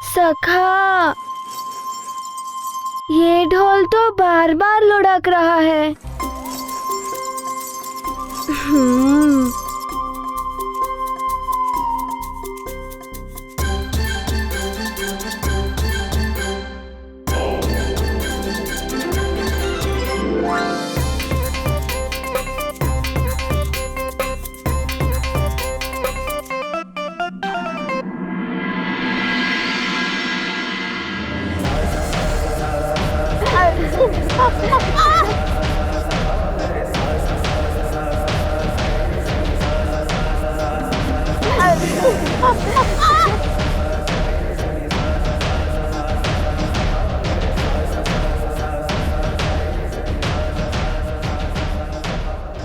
सखा, ये ढोल तो बार बार लुढ़क रहा है।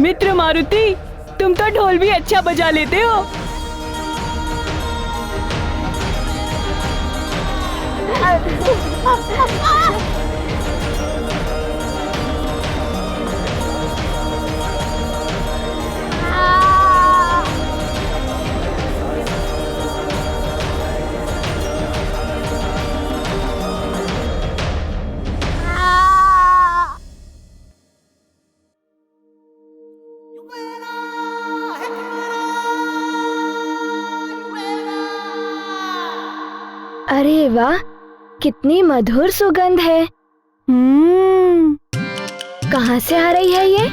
मित्र मारुति, तुम तो ढोल भी अच्छा बजा लेते हो। अरे वाह, कितनी मधुर सुगंध है। कहाँ से आ रही है ये?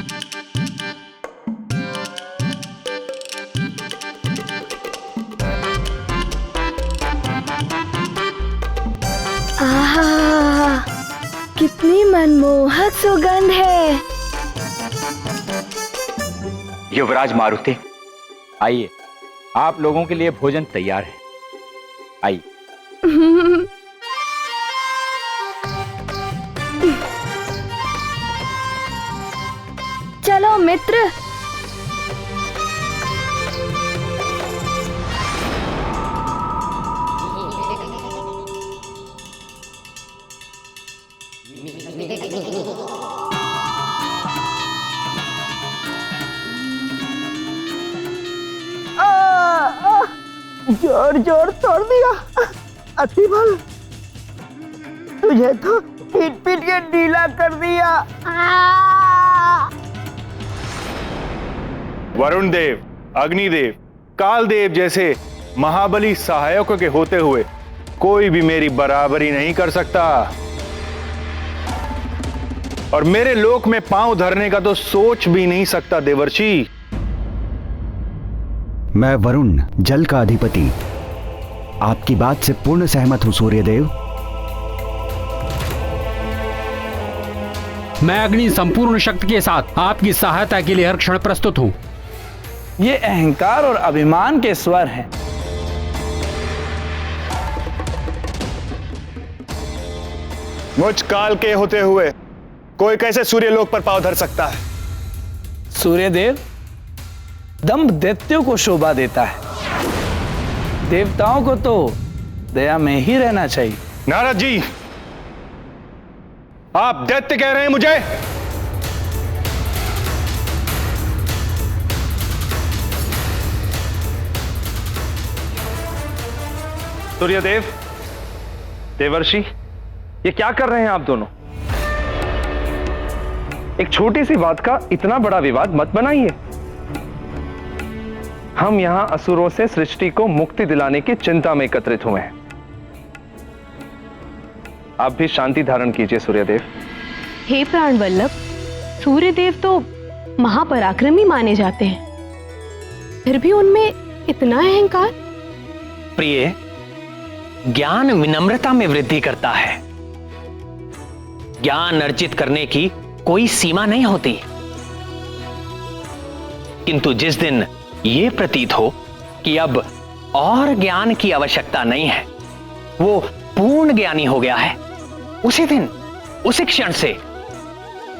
आहा, कितनी मनमोहक सुगंध है। युवराज मारुति, आइए, आप लोगों के लिए भोजन तैयार है। आइए। चलो मित्र। जोर जोर तोड़ दिया। अतिबल, तुझे तो पीट पीट के ढीला कर दिया। वरुण देव, अग्निदेव, कालदेव जैसे महाबली सहायकों के होते हुए कोई भी मेरी बराबरी नहीं कर सकता, और मेरे लोक में पांव धरने का तो सोच भी नहीं सकता देवर्षि। मैं वरुण, जल का अधिपति, आपकी बात से पूर्ण सहमत हूं सूर्यदेव। मैं अग्नि संपूर्ण शक्ति के साथ आपकी सहायता के लिए हर क्षण प्रस्तुत हूं। ये अहंकार और अभिमान के स्वर हैं। मुझ काल के होते हुए कोई कैसे सूर्यलोक पर पांव धर सकता है? सूर्यदेव, दंभ दैत्यों को शोभा देता है, देवताओं को तो दया में ही रहना चाहिए। नारद जी, आप दैत्य कह रहे हैं मुझे? सूर्यदेव, देवर्षि, ये क्या कर रहे हैं आप दोनों? एक छोटी सी बात का इतना बड़ा विवाद मत बनाइए। हम यहां असुरों से सृष्टि को मुक्ति दिलाने की चिंता में एकत्रित हुए हैं। आप भी शांति धारण कीजिए सूर्यदेव। हे प्राण वल्लभ, सूर्यदेव तो महापराक्रमी माने जाते हैं, फिर भी उनमें इतना अहंकार। प्रिय, ज्ञान विनम्रता में वृद्धि करता है। ज्ञान अर्जित करने की कोई सीमा नहीं होती, किंतु जिस दिन यह प्रतीत हो कि अब और ज्ञान की आवश्यकता नहीं है, वो पूर्ण ज्ञानी हो गया है, उसी दिन, उसी क्षण से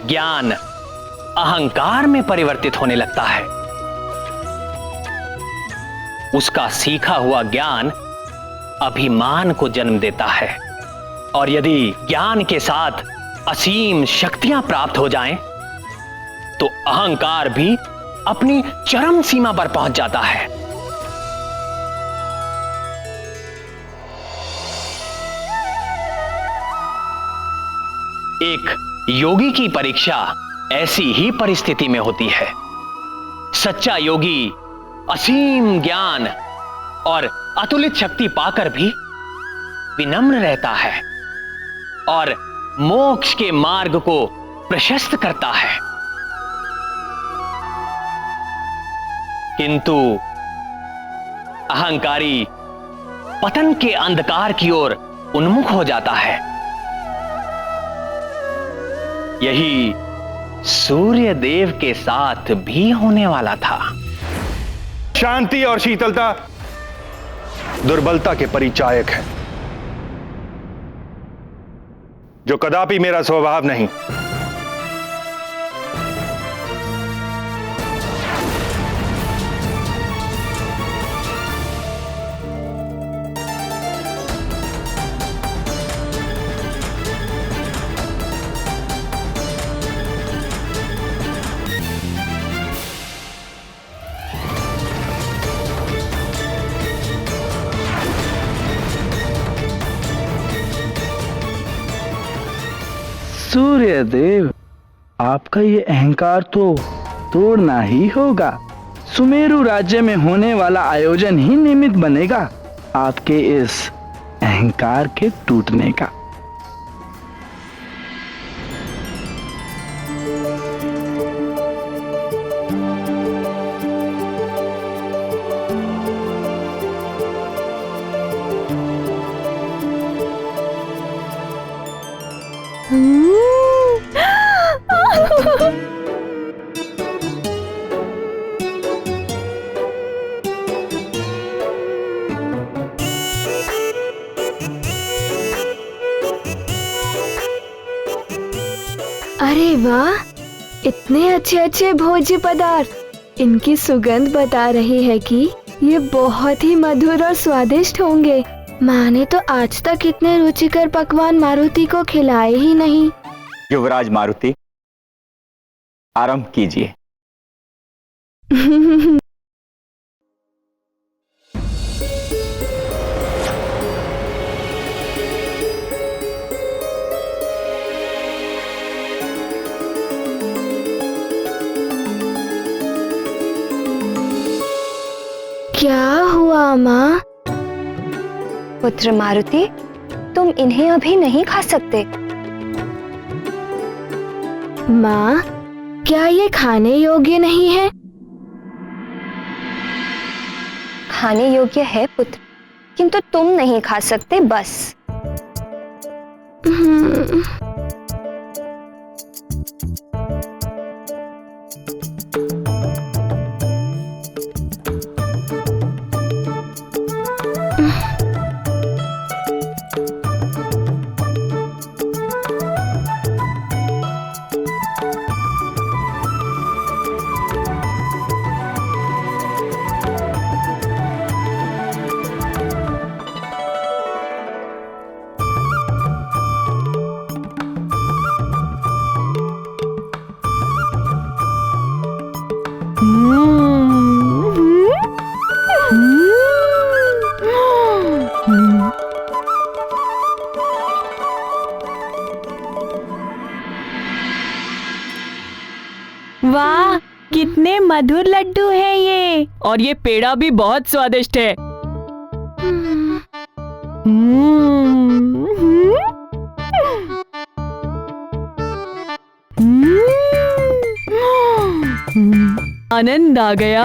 ज्ञान अहंकार में परिवर्तित होने लगता है। उसका सीखा हुआ ज्ञान अभिमान को जन्म देता है, और यदि ज्ञान के साथ असीम शक्तियां प्राप्त हो जाएं, तो अहंकार भी अपनी चरम सीमा पर पहुंच जाता है। एक योगी की परीक्षा ऐसी ही परिस्थिति में होती है। सच्चा योगी असीम ज्ञान और अतुलित शक्ति पाकर भी विनम्र रहता है और मोक्ष के मार्ग को प्रशस्त करता है। किंतु अहंकारी पतन के अंधकार की ओर उन्मुख हो जाता है। यही सूर्य देव के साथ भी होने वाला था। शांति और शीतलता दुर्बलता के परिचायक है, जो कदापि मेरा स्वभाव नहीं। सूर्य देव, आपका ये अहंकार तो तोड़ना ही होगा। सुमेरु राज्य में होने वाला आयोजन ही निमित्त बनेगा आपके इस अहंकार के टूटने का। अरे वाह, इतने अच्छे अच्छे भोज्य पदार्थ। इनकी सुगंध बता रही है कि ये बहुत ही मधुर और स्वादिष्ट होंगे। माँ ने तो आज तक इतने रुचिकर पकवान मारुति को खिलाए ही नहीं। युवराज मारुति, आरंभ कीजिए। क्या हुआ माँ? पुत्र मारुति, तुम इन्हें अभी नहीं खा सकते। माँ, क्या ये खाने योग्य नहीं है? खाने योग्य है पुत्र, किंतु तुम नहीं खा सकते बस। वाह, कितने मधुर लड्डू हैं ये, और ये पेड़ा भी बहुत स्वादिष्ट है। आनंद आ गया।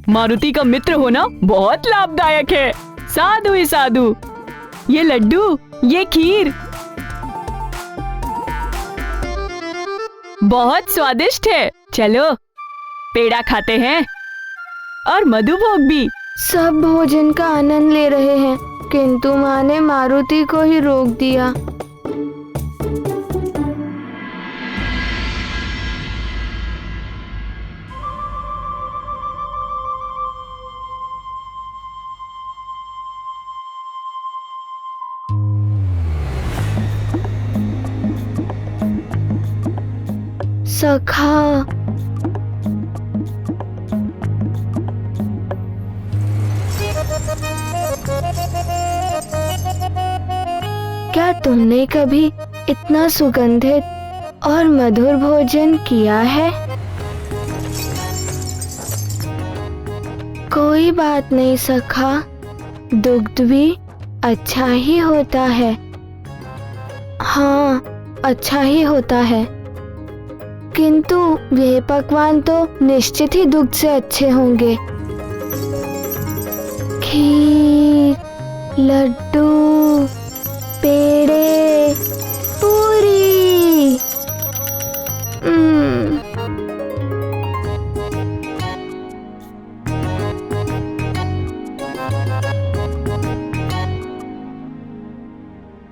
मारुति का मित्र होना बहुत लाभदायक है। साधु ही साधु। ये लड्डू, ये खीर बहुत स्वादिष्ट है। चलो पेड़ा खाते हैं, और मधुभोग भी। सब भोजन का आनंद ले रहे हैं, किंतु माँ ने मारुति को ही रोक दिया। सखा, क्या तुमने कभी इतना सुगंधित और मधुर भोजन किया है। कोई बात नहीं सखा, दुग्ध भी अच्छा ही होता है। हाँ, अच्छा ही होता है, किंतु वे पकवान तो निश्चित ही दुग्ध से अच्छे होंगे। खीर, लड्डू, पेड़े, पूरी।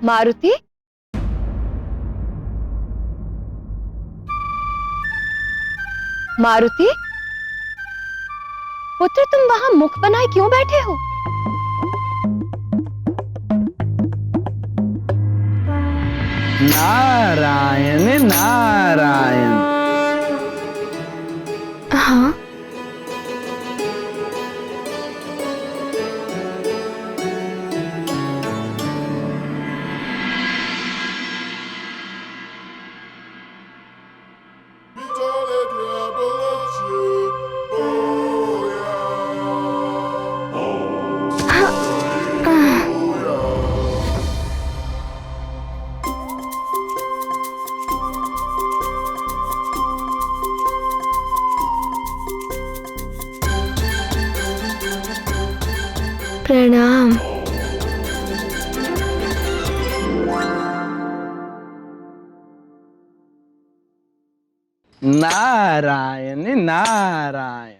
मारुति, मारुति, पुत्र तुम वहां मुख बनाए क्यों बैठे हो? नारायण नारायण। हाँ, प्रणाम। नारायण नारायण।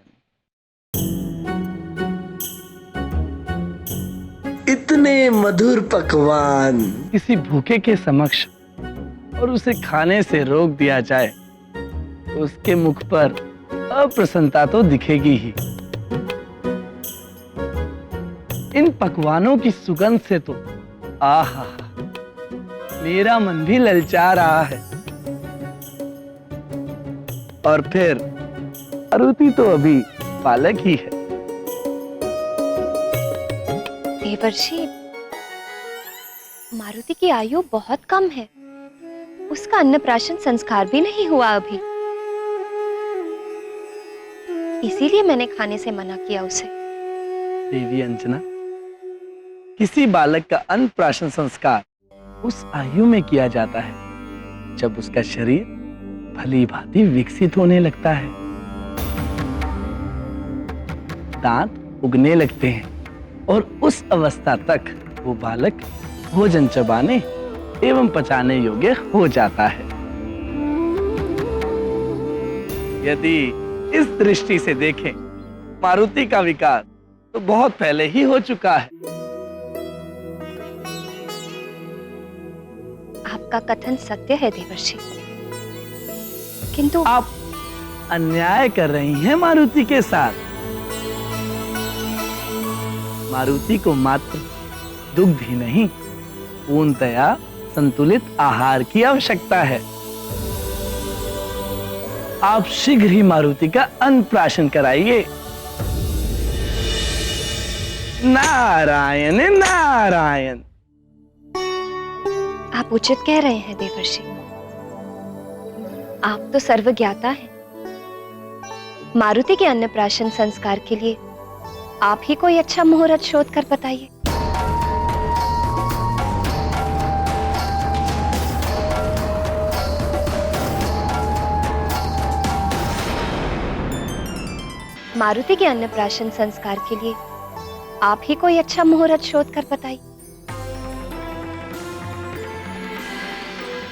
इतने मधुर पकवान किसी भूखे के समक्ष और उसे खाने से रोक दिया जाए तो उसके मुख पर अप्रसन्नता तो दिखेगी ही। इन पकवानों की सुगंध से तो आहा, मेरा मन भी ललचा रहा है। और फिर मारुति तो अभी बालक ही है। देवर्षि, मारुति की आयु बहुत कम है। उसका अन्नप्राशन संस्कार भी नहीं हुआ अभी, इसीलिए मैंने खाने से मना किया उसे। देवी अंजना, किसी बालक का अन्नप्राशन संस्कार उस आयु में किया जाता है जब उसका शरीर भली भांति विकसित होने लगता है, दांत उगने लगते हैं और उस अवस्था तक वो बालक भोजन चबाने एवं पचाने योग्य हो जाता है। यदि इस दृष्टि से देखें, मारुति का विकास तो बहुत पहले ही हो चुका है। आपका कथन सत्य है देवर्षि, किंतु आप अन्याय कर रही हैं मारुति के साथ। मारुति को मात्र दुग्ध ही नहीं, पूर्णतया संतुलित आहार की आवश्यकता है। आप शीघ्र ही मारुति का अन्नप्राशन कराइए। नारायण नारायण। आप उचित कह रहे हैं देवर्षि, आप तो सर्वज्ञाता हैं। मारुति के अन्नप्राशन संस्कार के लिए आप ही कोई अच्छा मुहूर्त शोध कर बताइए। मारुति के अन्नप्राशन संस्कार के लिए आप ही कोई अच्छा मुहूर्त शोध कर बताइए।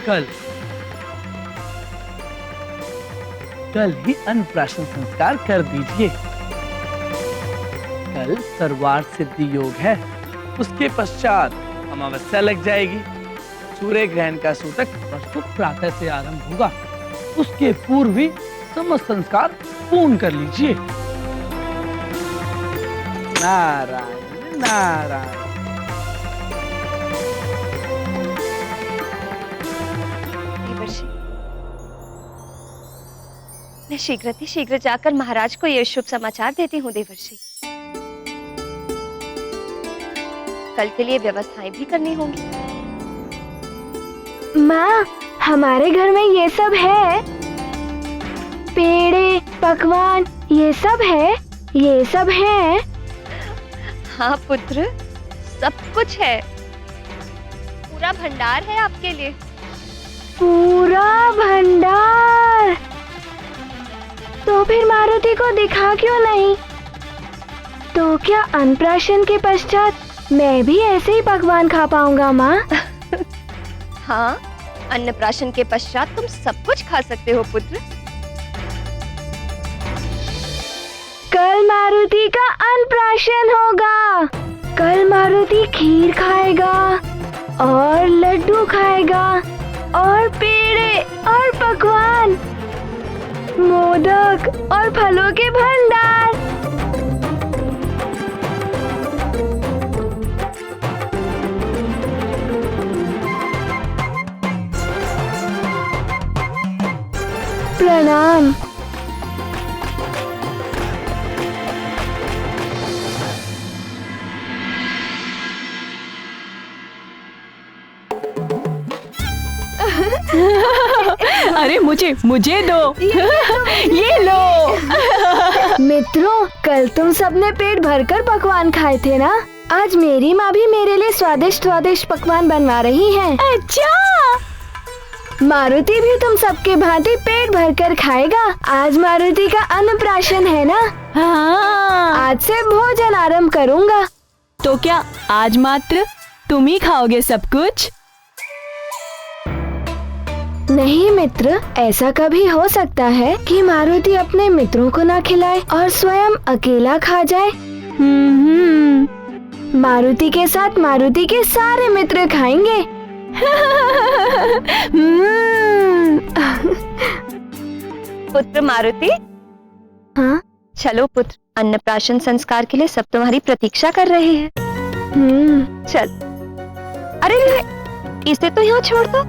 कल ही अन्नप्राशन संस्कार कर दीजिए। कल सर्वार्थ सिद्धि योग है, उसके पश्चात अमावस्या लग जाएगी। सूर्य ग्रहण का सूतक परसों प्रातः से आरंभ होगा, उसके पूर्व ही समस्त संस्कार पूर्ण कर लीजिए। नारायण नारायण। मैं शीघ्र जाकर महाराज को यह शुभ समाचार देती हूँ देवर्षि। कल के लिए व्यवस्थाएं भी करनी होंगी। माँ, हमारे घर में ये सब है, पेड़े, पकवान, ये सब है, ये सब है। हाँ पुत्र, सब कुछ है, पूरा भंडार है आपके लिए। पूरा भंडार? तो फिर मारुति को दिखा क्यों नहीं? तो क्या अन्नप्राशन के पश्चात मैं भी ऐसे ही पकवान खा पाऊंगा माँ? हाँ, अन्नप्राशन के पश्चात तुम सब कुछ खा सकते हो पुत्र। कल मारुति का अन्नप्राशन होगा। कल मारुति खीर खाएगा और लड्डू खाएगा और पेड़े और पकवान, मोदक और फलों के भंडार। प्रणाम। अरे मुझे दो। ये लो। मित्रों, कल तुम सबने पेट भरकर पकवान खाए थे ना? आज मेरी माँ भी मेरे लिए स्वादिष्ट स्वादिष्ट पकवान बनवा रही है। अच्छा, मारुति भी तुम सबके भांति पेट भरकर खाएगा। आज मारुति का अन्नप्राशन है ना? हाँ। आज से भोजन आरंभ करूँगा। तो क्या आज मात्र तुम ही खाओगे सब कुछ? नहीं मित्र, ऐसा कभी हो सकता है कि मारुति अपने मित्रों को ना खिलाए और स्वयं अकेला खा जाए। मारुति के साथ मारुति के सारे मित्र खाएंगे। पुत्र मारुति। हाँ? चलो पुत्र, अन्नप्राशन संस्कार के लिए सब तुम्हारी प्रतीक्षा कर रहे हैं। चल। अरे इसे तो यहाँ छोड़ दो।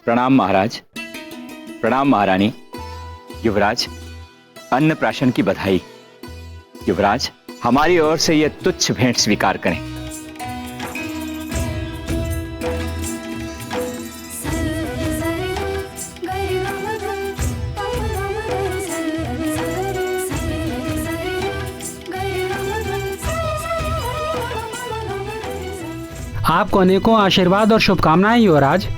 प्रणाम महाराज, प्रणाम महारानी। युवराज, अन्नप्राशन की बधाई। युवराज, हमारी ओर से यह तुच्छ भेंट स्वीकार करें। आपको अनेकों आशीर्वाद और शुभकामनाएं युवराज।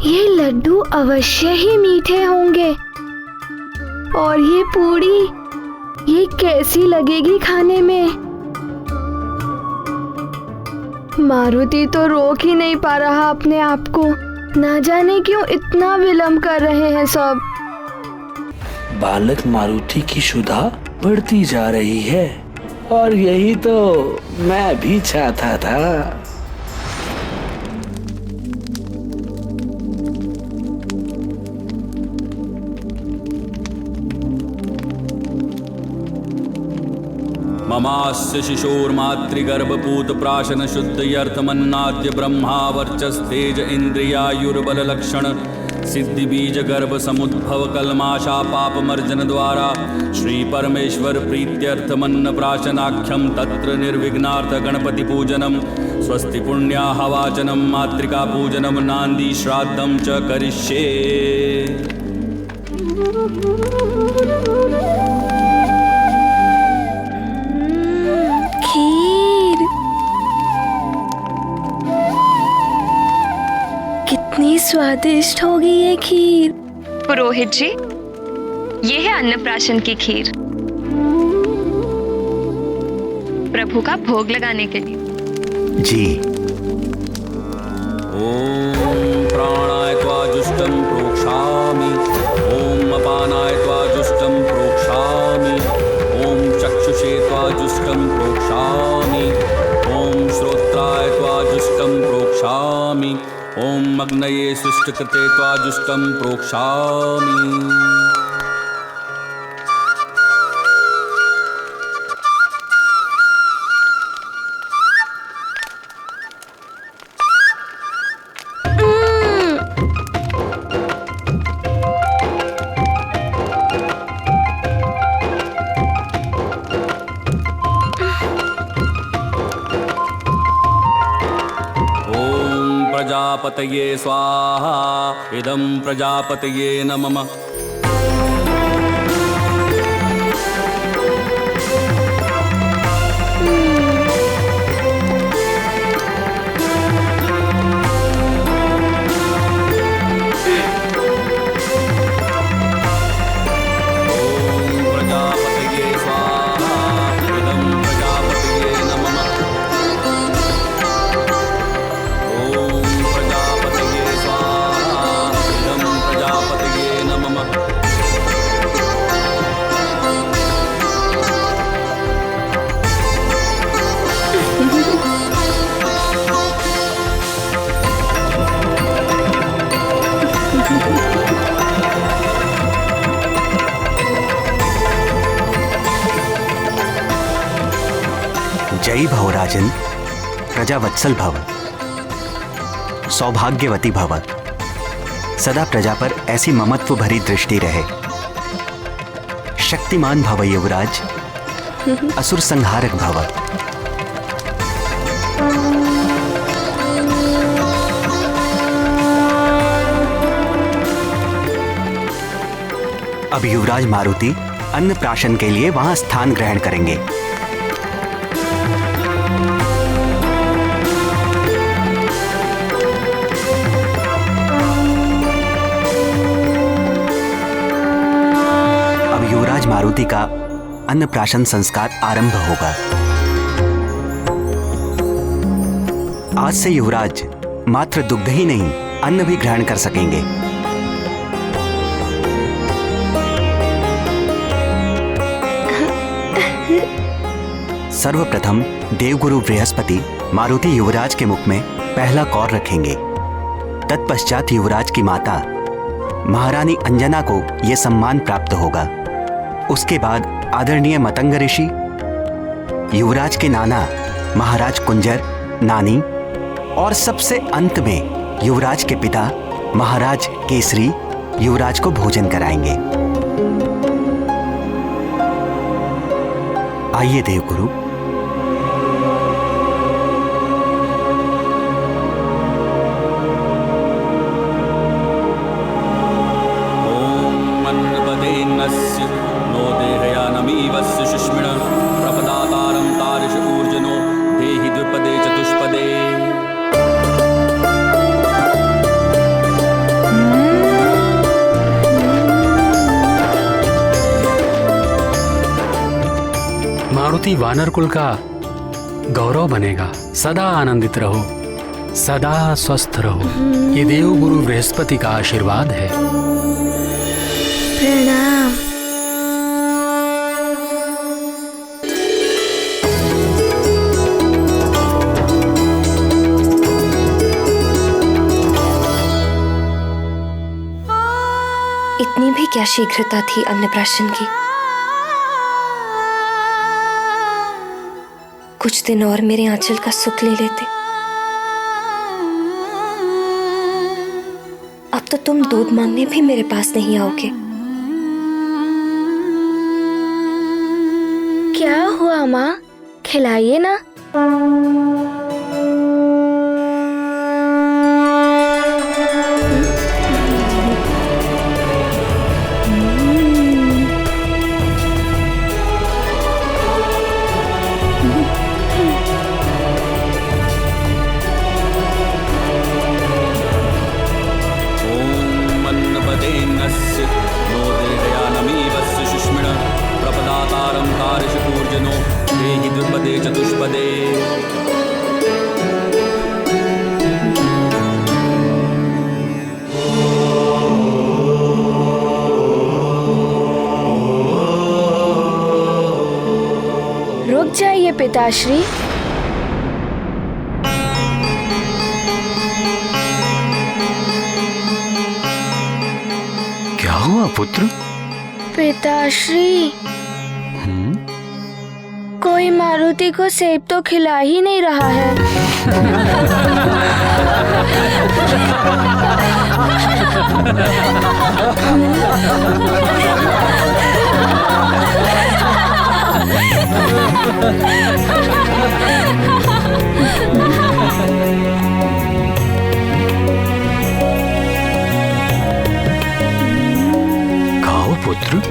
ये लड्डू अवश्य ही मीठे होंगे। और ये पूड़ी, ये कैसी लगेगी खाने में? मारुति तो रोक ही नहीं पा रहा अपने आप को। ना जाने क्यों इतना विलंब कर रहे हैं सब। बालक मारुति की क्षुधा बढ़ती जा रही है और यही तो मैं भी चाहता था। ममास्य शिशोर्मातृगर्भपूत प्राशन शुद्धयर्थमन्नाद्य ब्रह्मा वर्चस्तेज इंद्रियायुर्बल लक्षण सिद्धि बीज गर्भ समुद्भव कलमाशा पाप मर्जन द्वारा श्री परमेश्वर प्रीत्यर्थ मन्न प्राशनाख्यम तत्र निर्विघ्नार्थ गणपति पूजनम स्वस्ति पुण्याह वाचनम मातृका पूजनम नांदी श्राद्धम च करिष्ये। खीर कितनी स्वादिष्ट होगी ये खीर। पुरोहित जी, ये है अन्नप्राशन की खीर, प्रभु का भोग लगाने के लिए। जी। ओम प्राणाय त्वा जुष्टं प्रोक्षामि, ओम अपानाय त्वा जुष्टं प्रोक्षामि, ओम चक्षुषे त्वा जुष्टं प्रोक्षामि, ओम श्रोत्राय त्वा जुष्टं प्रोक्षामि, ओम अग्नये सृष्टकृते त्वा जुष्टं प्रोक्षामि। प्रजापतये स्वाहा, इदं प्रजापतये नमः। जय भव राजन, प्रजावत्सल भव, सौभाग्यवती भव, सदा प्रजा पर ऐसी ममत्व भरी दृष्टि रहे। शक्तिमान भव युवराज, असुर संहारक भव। अब युवराज मारुति अन्नप्राशन के लिए वहां स्थान ग्रहण करेंगे। मारुति का अन्नप्राशन संस्कार आरंभ होगा। आज से युवराज मात्र दुग्ध ही नहीं, अन्न भी ग्रहण कर सकेंगे। सर्वप्रथम देवगुरु बृहस्पति मारुति युवराज के मुख में पहला कौर रखेंगे। तत्पश्चात युवराज की माता महारानी अंजना को यह सम्मान प्राप्त होगा। उसके बाद आदरणीय मतंग ऋषि, युवराज के नाना महाराज कुंजर, नानी और सबसे अंत में युवराज के पिता महाराज केसरी युवराज को भोजन कराएंगे। आइए देवगुरु। मारुति वानर कुल का गौरव बनेगा। सदा आनंदित रहो, सदा स्वस्थ रहो। ये देवगुरु बृहस्पति का आशीर्वाद है। प्रणाम। इतनी भी क्या शीघ्रता थी अन्नप्राशन की। कुछ दिन और मेरे आंचल का सुख ले लेते। अब तो तुम दूध मांगने भी मेरे पास नहीं आओगे। क्या हुआ माँ, खिलाइए ना। चतुष्पदे। रुक जाइए पिताश्री। क्या हुआ पुत्र? पिताश्री, कोई मारुति को सेब तो खिला ही नहीं रहा है। खाओ पुत्र।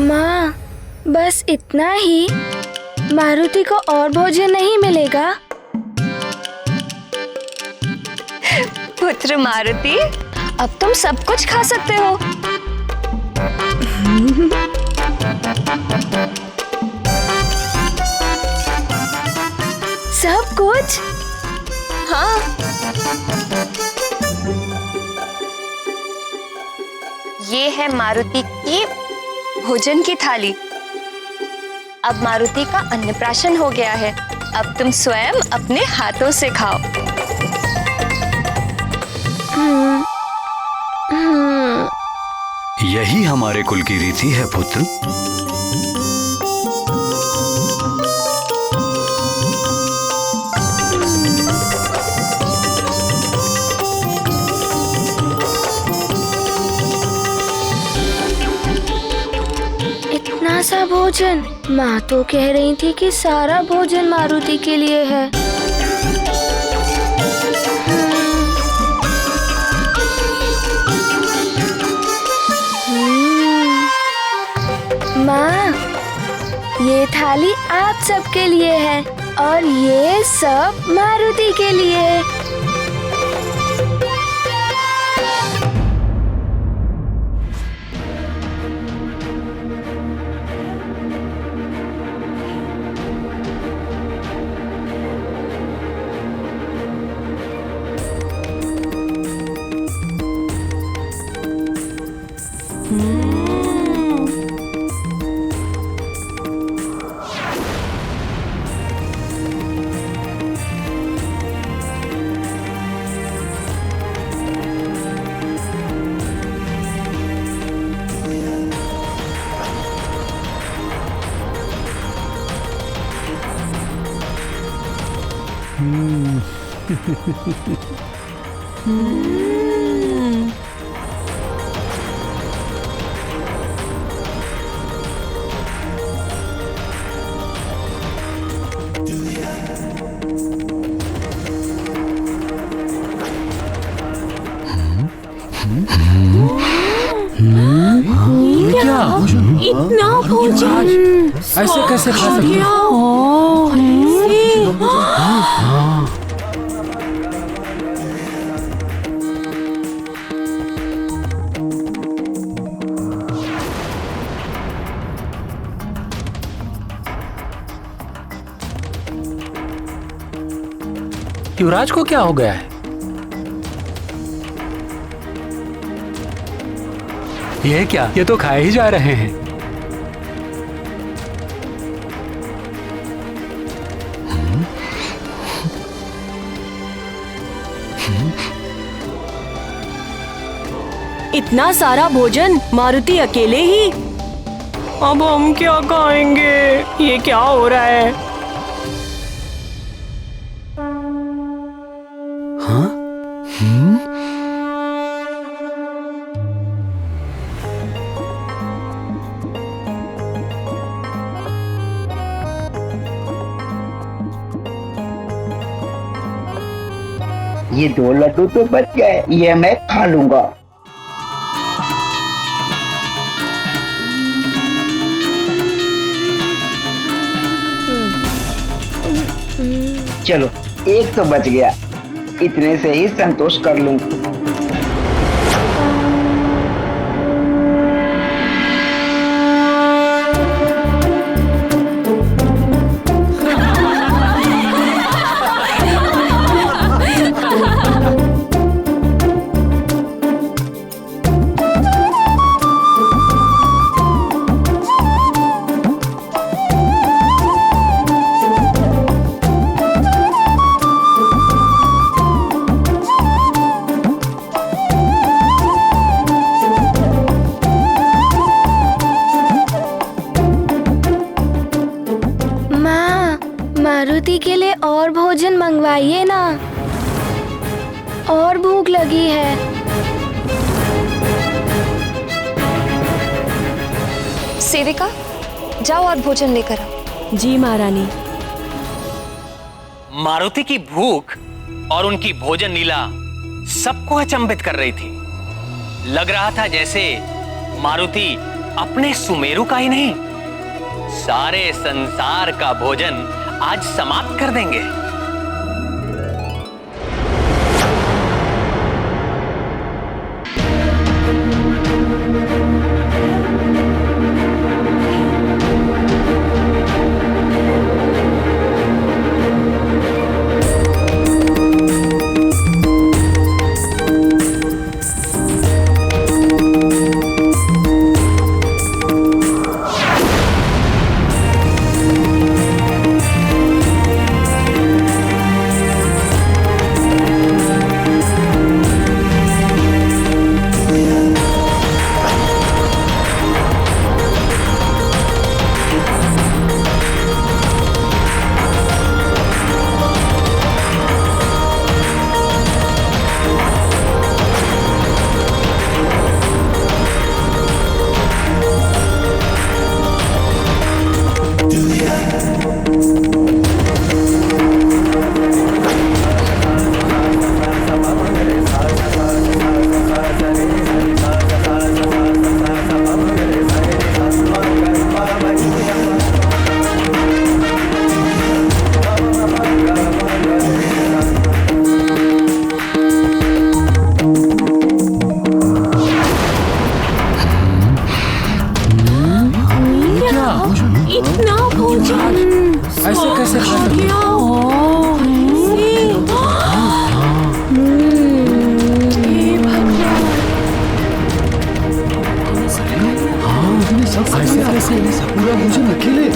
माँ, बस इतना ही? मारुति को और भोजन नहीं मिलेगा? पुत्र मारुति, अब तुम सब कुछ खा सकते हो। सब कुछ? हाँ। ये है मारुति की भोजन की थाली। अब मारुति का अन्नप्राशन हो गया है। अब तुम स्वयं अपने हाथों से खाओ। यही हमारे कुल की रीति है पुत्र। इतना सा भोजन? माँ तो कह रही थी कि सारा भोजन मारुति के लिए है। माँ, ये थाली आप सबके लिए है और ये सब मारुति के लिए है। क्या? इतना भोजन ऐसे कैसे खा सकते हो? युवराज को क्या हो गया है? ये क्या, ये तो खाए ही जा रहे हैं। इतना सारा भोजन मारुति अकेले ही? अब हम क्या खाएंगे? ये क्या हो रहा है? हाँ? ये 2 लड्डू तो बच गए, ये मैं खा लूंगा। चलो, एक तो बच गया, इतने से ही संतोष कर लूं। मारुति के लिए और भोजन मंगवाइए ना, और भूख लगी है। सेविका, जाओ और भोजन लेकर आओ। जी महारानी। मारुति की भूख और उनकी भोजन लीला सबको अचंभित कर रही थी। लग रहा था जैसे मारुति अपने सुमेरु का ही नहीं, सारे संसार का भोजन आज समाप्त कर देंगे। ऐसे कैसे खा सकते ऐसे कैसे पूरा भोजन अकेले,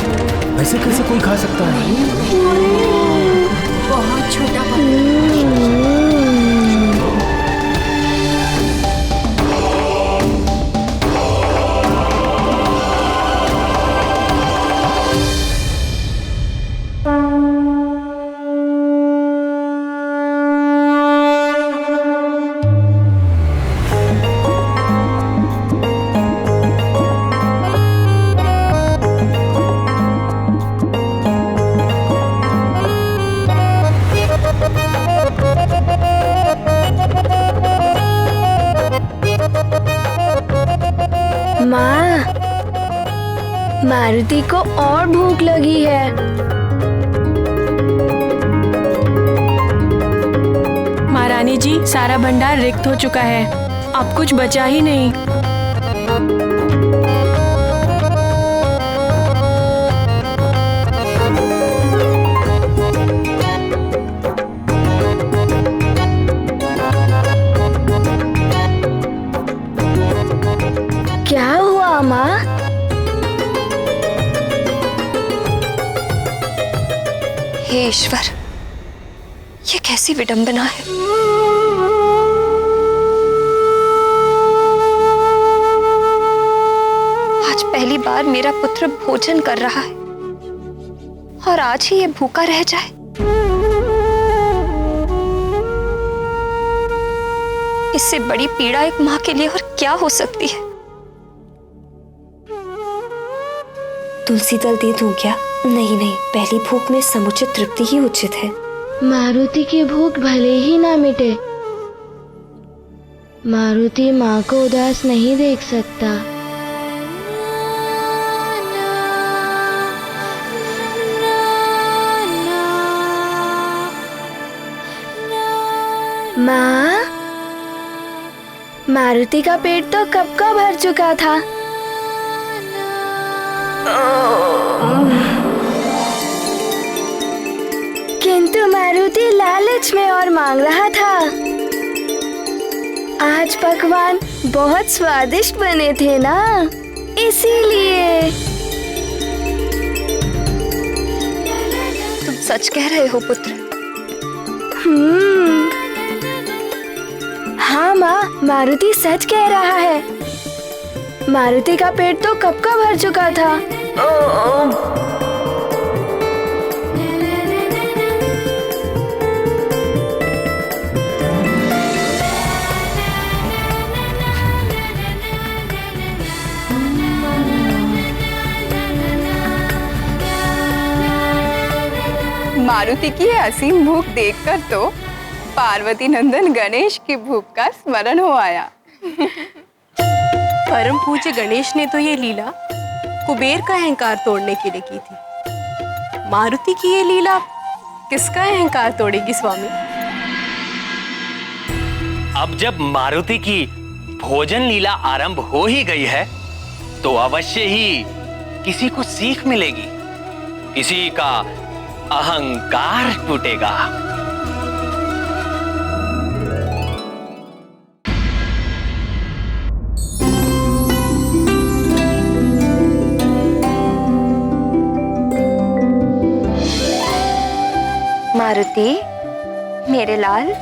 ऐसे कैसे कोई खा सकता है? बहुत छोटा माँ, मारुति को और भूख लगी है। महारानी जी, सारा भंडार रिक्त हो चुका है, अब कुछ बचा ही नहीं। हे ईश्वर, ये कैसी विडंबना है। आज पहली बार मेरा पुत्र भोजन कर रहा है और आज ही ये भूखा रह जाए। इससे बड़ी पीड़ा एक मां के लिए और क्या हो सकती है। तुलसी दल दे दूं क्या? नहीं नहीं, पहली भूख में समुचित तृप्ति ही उचित है। मारुति की भूख भले ही ना मिटे, मारुति माँ को उदास नहीं देख सकता। माँ, मारुति का पेट तो कब का भर चुका था। किंतु मारुति लालच में और मांग रहा था। आज पकवान बहुत स्वादिष्ट बने थे ना, इसीलिए। तुम सच कह रहे हो पुत्र? हाँ माँ, मारुति सच कह रहा है। मारुति का पेट तो कब का भर चुका था। मारुति की असीम भूख देखकर तो पार्वती नंदन गणेश की भूख का स्मरण हो आया। परम पूज्य गणेश ने तो ये लीला कुबेर का अहंकार तोड़ने के लिए की थी। मारुति की ये लीला किसका अहंकार तोड़ेगी स्वामी? अब जब मारुति की भोजन लीला आरंभ हो ही गई है तो अवश्य ही किसी को सीख मिलेगी, किसी का अहंकार टूटेगा। मारुति, मेरे लाल,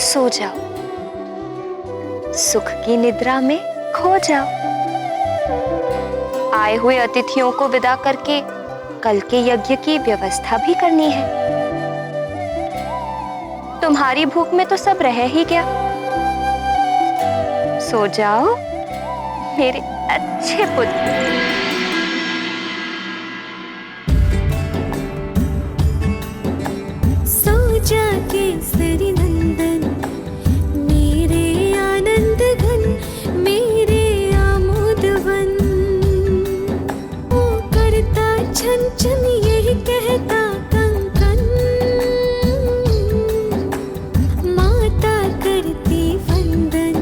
सो जाओ, सुख की निद्रा में खो जाओ। आए हुए अतिथियों को विदा करके कल के यज्ञ की व्यवस्था भी करनी है। तुम्हारी भूख में तो सब रह ही गया। सो जाओ मेरे अच्छे पुत्र। केसरी नंदन, मेरे आनंद घन, मेरे आमोदवन। वो करता छन छन यही कहता कंकन, माता करती वंदन।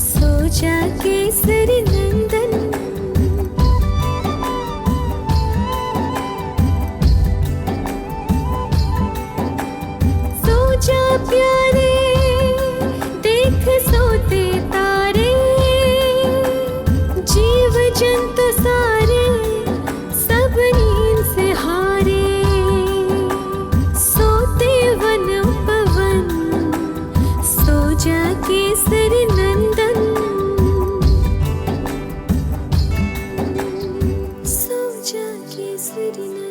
सो जा केसरी नंदन। प्यारे देख सोते तारे, जीव जंतु सारे सब नींद से हारे। सोते वन पवन, सो जा केसरी नंदन। सो जा केसरी नंदन।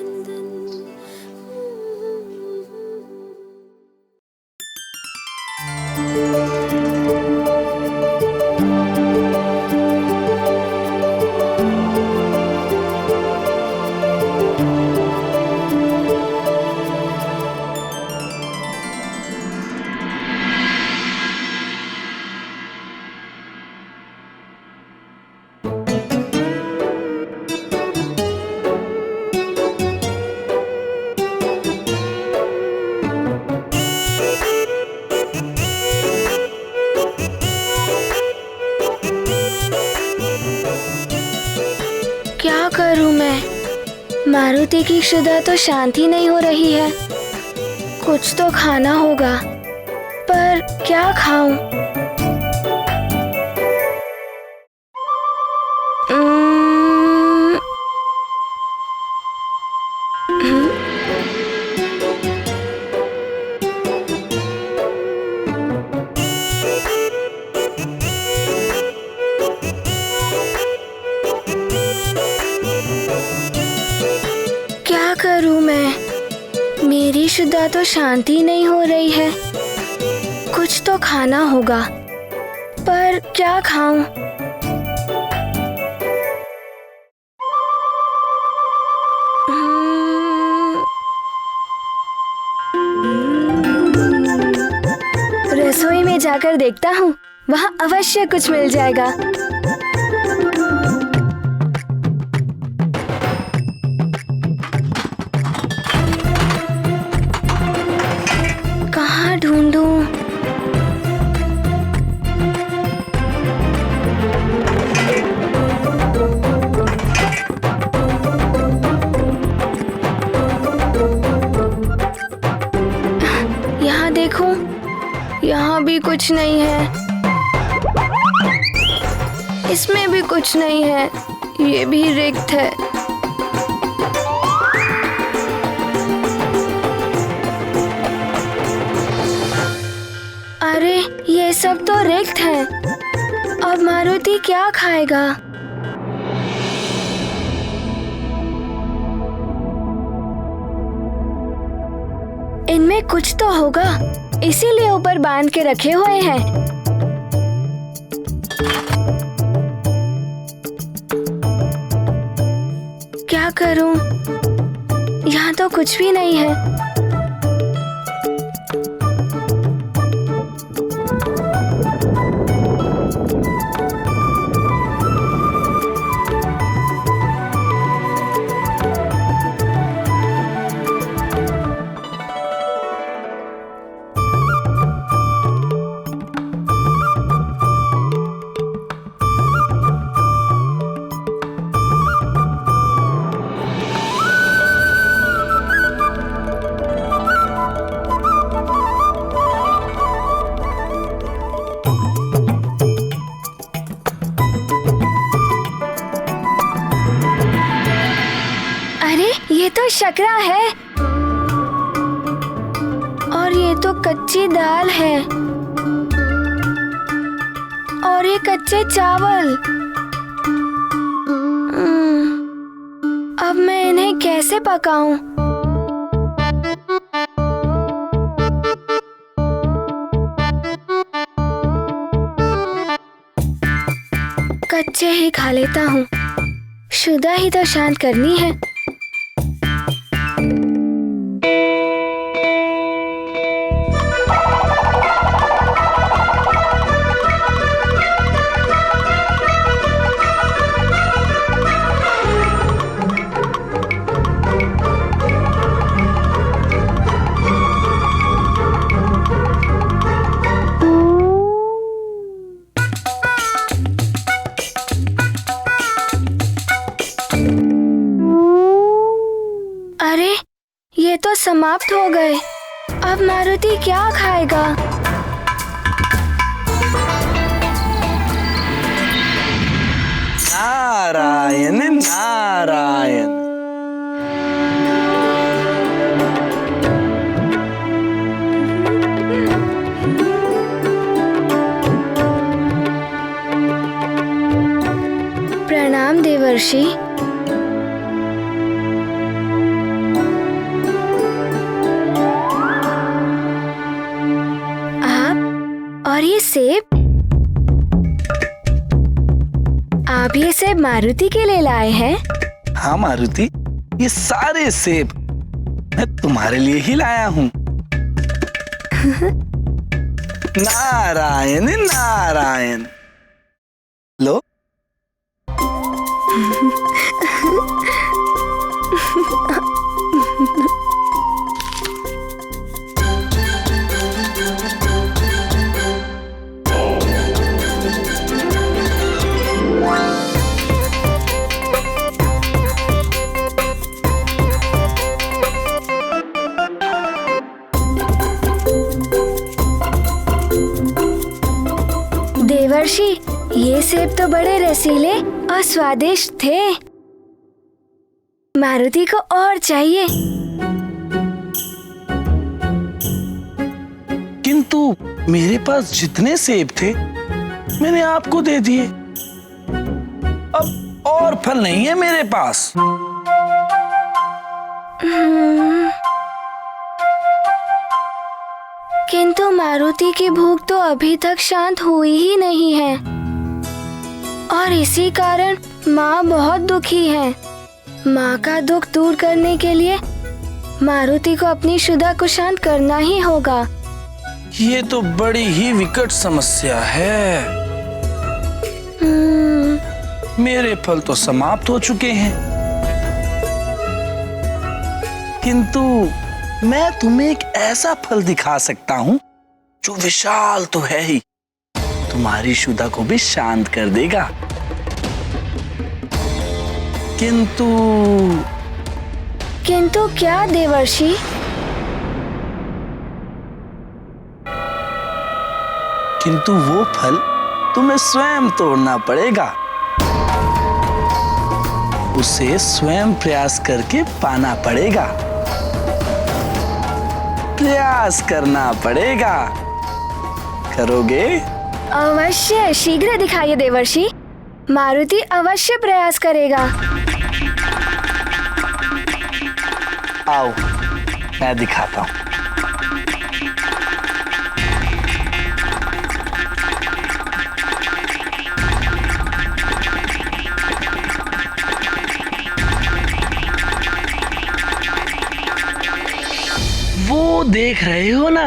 क्या करूं मैं? मारुति की क्षुधा तो शांति नहीं हो रही है। कुछ तो खाना होगा, पर क्या खाऊं? शुदा तो शांति नहीं हो रही है। कुछ तो खाना होगा, पर क्या खाऊं? रसोई में जाकर देखता हूँ, वहाँ अवश्य कुछ मिल जाएगा। कहाँ ढूंढूं? यहाँ देखूं, यहाँ भी कुछ नहीं है, इसमें भी कुछ नहीं है, ये भी रिक्त है। अरे ये सब तो रिक्त है, अब मारुति क्या खाएगा? इनमें कुछ तो होगा, इसीलिए ऊपर बांध के रखे हुए हैं। क्या करूं? यहाँ तो कुछ भी नहीं है। ये तो शकरा है और ये तो कच्ची दाल है और ये कच्चे चावल। अब मैं इन्हें कैसे पकाऊं? कच्चे ही खा लेता हूँ, शुदा ही तो शांत करनी है। अरे ये तो समाप्त हो गए, अब मारुति क्या खाएगा? नारायण नारायण। प्रणाम देवर्षि। और ये सेब, आप ये सेब मारुति के लिए लाए हैं? हाँ मारुति, ये सारे सेब मैं तुम्हारे लिए ही लाया हूँ। नारायण नारायण। लो। देवर्षि, ये सेब तो बड़े रसीले और स्वादिष्ट थे, मारुति को और चाहिए। किंतु मेरे पास जितने सेब थे मैंने आपको दे दिए, अब और फल नहीं है मेरे पास। किंतु मारुति की भूख तो अभी तक शांत हुई ही नहीं है और इसी कारण माँ बहुत दुखी है। माँ का दुख दूर करने के लिए मारुति को अपनी शुदा को शांत करना ही होगा। ये तो बड़ी ही विकट समस्या है। मेरे फल तो समाप्त हो चुके हैं, किंतु मैं तुम्हें एक ऐसा फल दिखा सकता हूँ जो विशाल तो है ही, तुम्हारी शुदा को भी शांत कर देगा। किंतु क्या देवर्षि? किंतु वो फल तुम्हें स्वयं तोड़ना पड़ेगा, उसे स्वयं प्रयास करके पाना पड़ेगा, प्रयास करना पड़ेगा। करोगे? अवश्य, शीघ्र दिखाइए देवर्षि। मारुति अवश्य प्रयास करेगा। आओ, मैं दिखाता हूँ। वो देख रहे हो ना,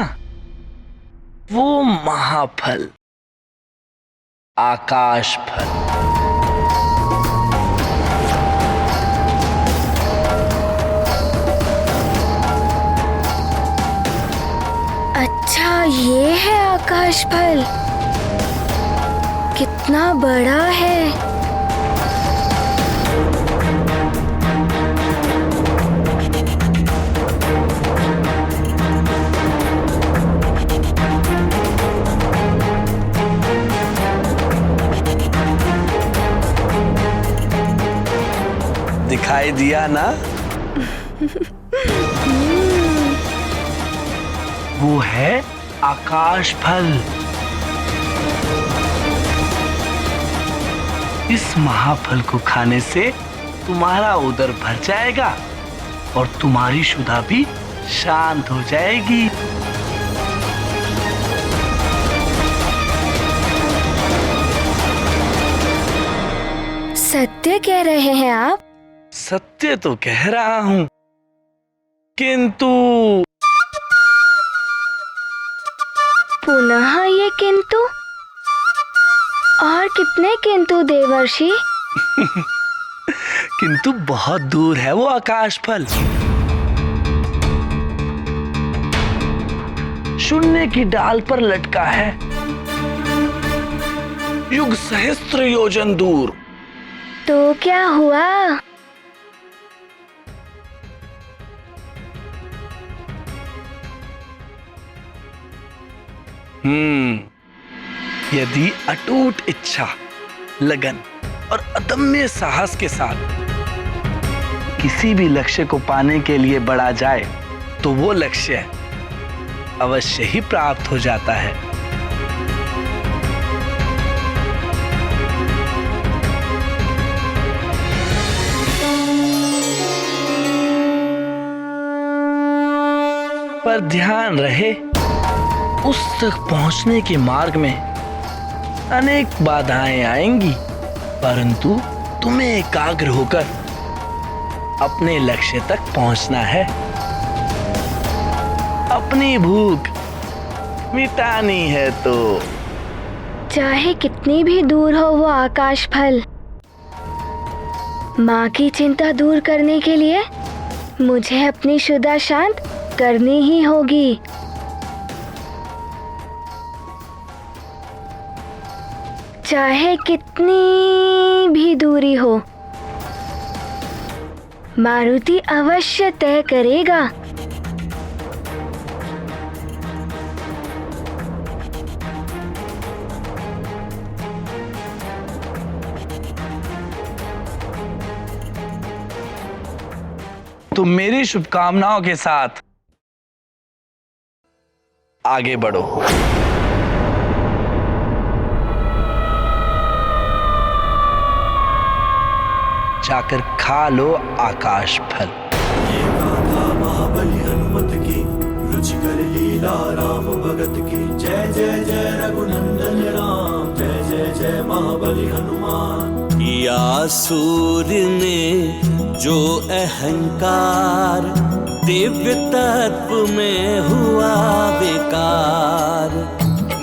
वो महाफल, आकाश फल। अच्छा, ये है आकाश फल। कितना बड़ा है। दिखाई दिया ना? वो है आकाश फल। इस महाफल को खाने से तुम्हारा उदर भर जाएगा और तुम्हारी शुदा भी शांत हो जाएगी। सत्य कह रहे हैं आप? सत्य तो कह रहा हूं, किंतु पुनः ये किंतु? और कितने किंतु देवर्षि? किंतु बहुत दूर है वो आकाश फल। शून्य की डाल पर लटका है, युग सहस्त्र योजन दूर। तो क्या हुआ? यदि अटूट इच्छा, लगन और अदम्य साहस के साथ किसी भी लक्ष्य को पाने के लिए बढ़ा जाए तो वो लक्ष्य अवश्य ही प्राप्त हो जाता है। पर ध्यान रहे, उस तक पहुंचने के मार्ग में अनेक बाधाएं आएंगी, परंतु तुम्हें एकाग्र होकर अपने लक्ष्य तक पहुंचना है। अपनी भूख मिटानी है तो चाहे कितनी भी दूर हो वो आकाश फल, माँ की चिंता दूर करने के लिए मुझे अपनी शुदा शांत करनी ही होगी। चाहे कितनी भी दूरी हो, मारुति अवश्य तय करेगा। तुम मेरी शुभकामनाओं के साथ आगे बढ़ो। जाकर खा लो आकाश फल। महाबली हनुमत की रुचिकर लीला राम भगत की जय जय जय रघुनंदन राम जय जय जय महाबली हनुमान। किया सूर्य ने जो अहंकार दिव्य तत्व में हुआ बेकार।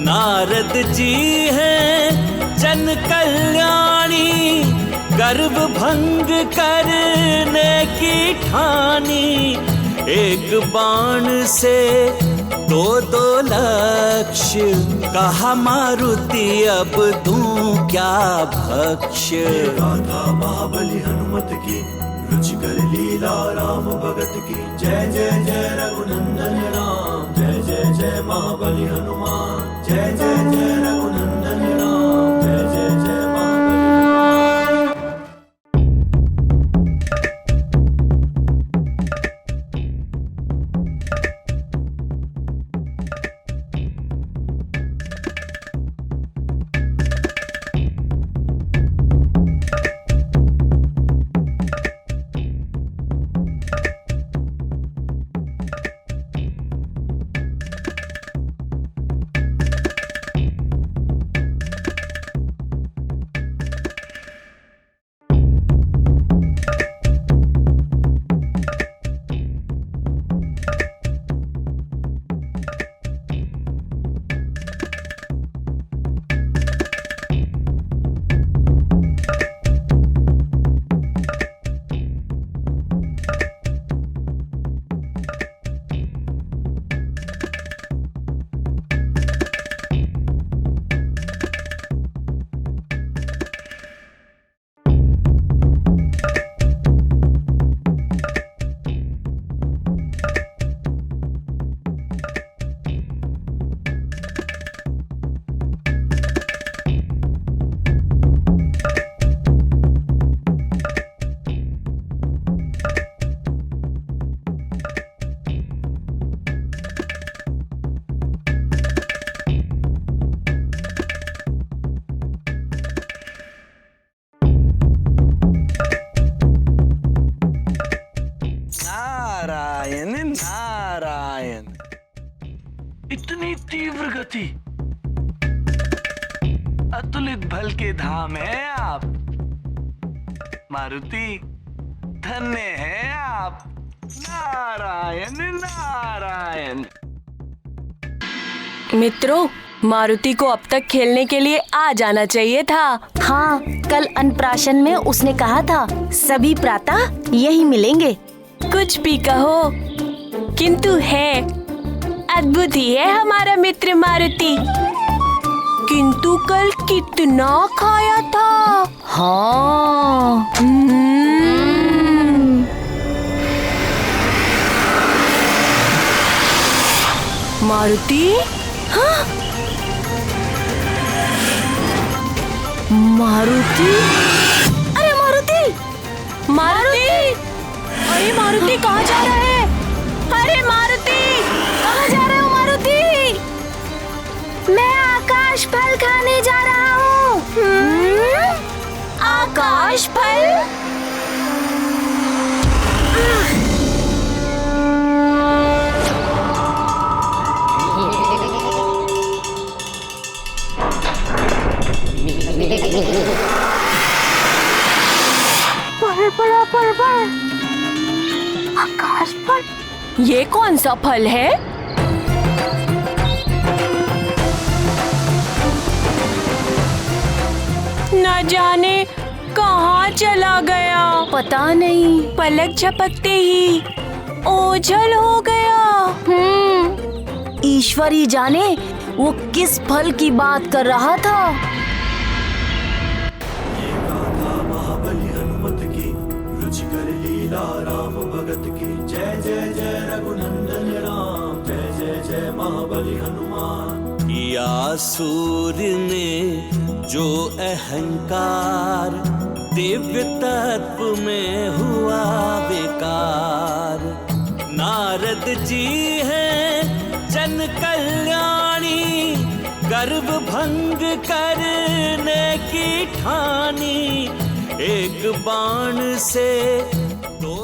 नारद जी हैं जन कल्याणी गर्व भंग करने की ठानी। एक बाण से दो दो लक्ष्य कहा मारुति अब दूं क्या भक्ष्य। गाथा महाबली हनुमत की रुचिकर लीला राम भगत की जय जय जय रघुनंदन राम जय जय जय महाबली हनुमान जय जय जय रघुनंदन राम जय जय जय महाबली। नारायण, इतनी तीव्र गति, अतुलित बल के धाम है आप मारुति, धन्य है आप। नारायण नारायण। मित्रों, मारुति को अब तक खेलने के लिए आ जाना चाहिए था। हाँ, कल अन्नप्राशन में उसने कहा था सभी प्रातः यही मिलेंगे। कुछ भी कहो, किंतु है अद्भुत ही है हमारा मित्र मारुति। किंतु कल कितना खाया था। हाँ। मारुति, हाँ? मारुति, अरे मारुति, मारुति, अरे मारुति कहाँ जा रहा है? अरे मारुति, कहाँ जा रहे हो मारुति? मैं आकाश फल खाने जा रहा हूँ। आकाश फल? आकाश फल? ये कौन सा फल है? न जाने कहाँ चला गया। पता नहीं, पलक झपकते ही ओझल हो गया। ईश्वर ही जाने वो किस फल की बात कर रहा था। महाबली हनुमत की रुचिकर लीला राम भगत की जय जय जय रघुनंदन राम जय जय जय महाबली हनुमान। किया सूर्य ने जो अहंकार दिव्य तत्व में हुआ बेकार। नारद जी हैं जन कल्याणी गर्व भंग करने की ठानी। एक बाण से दो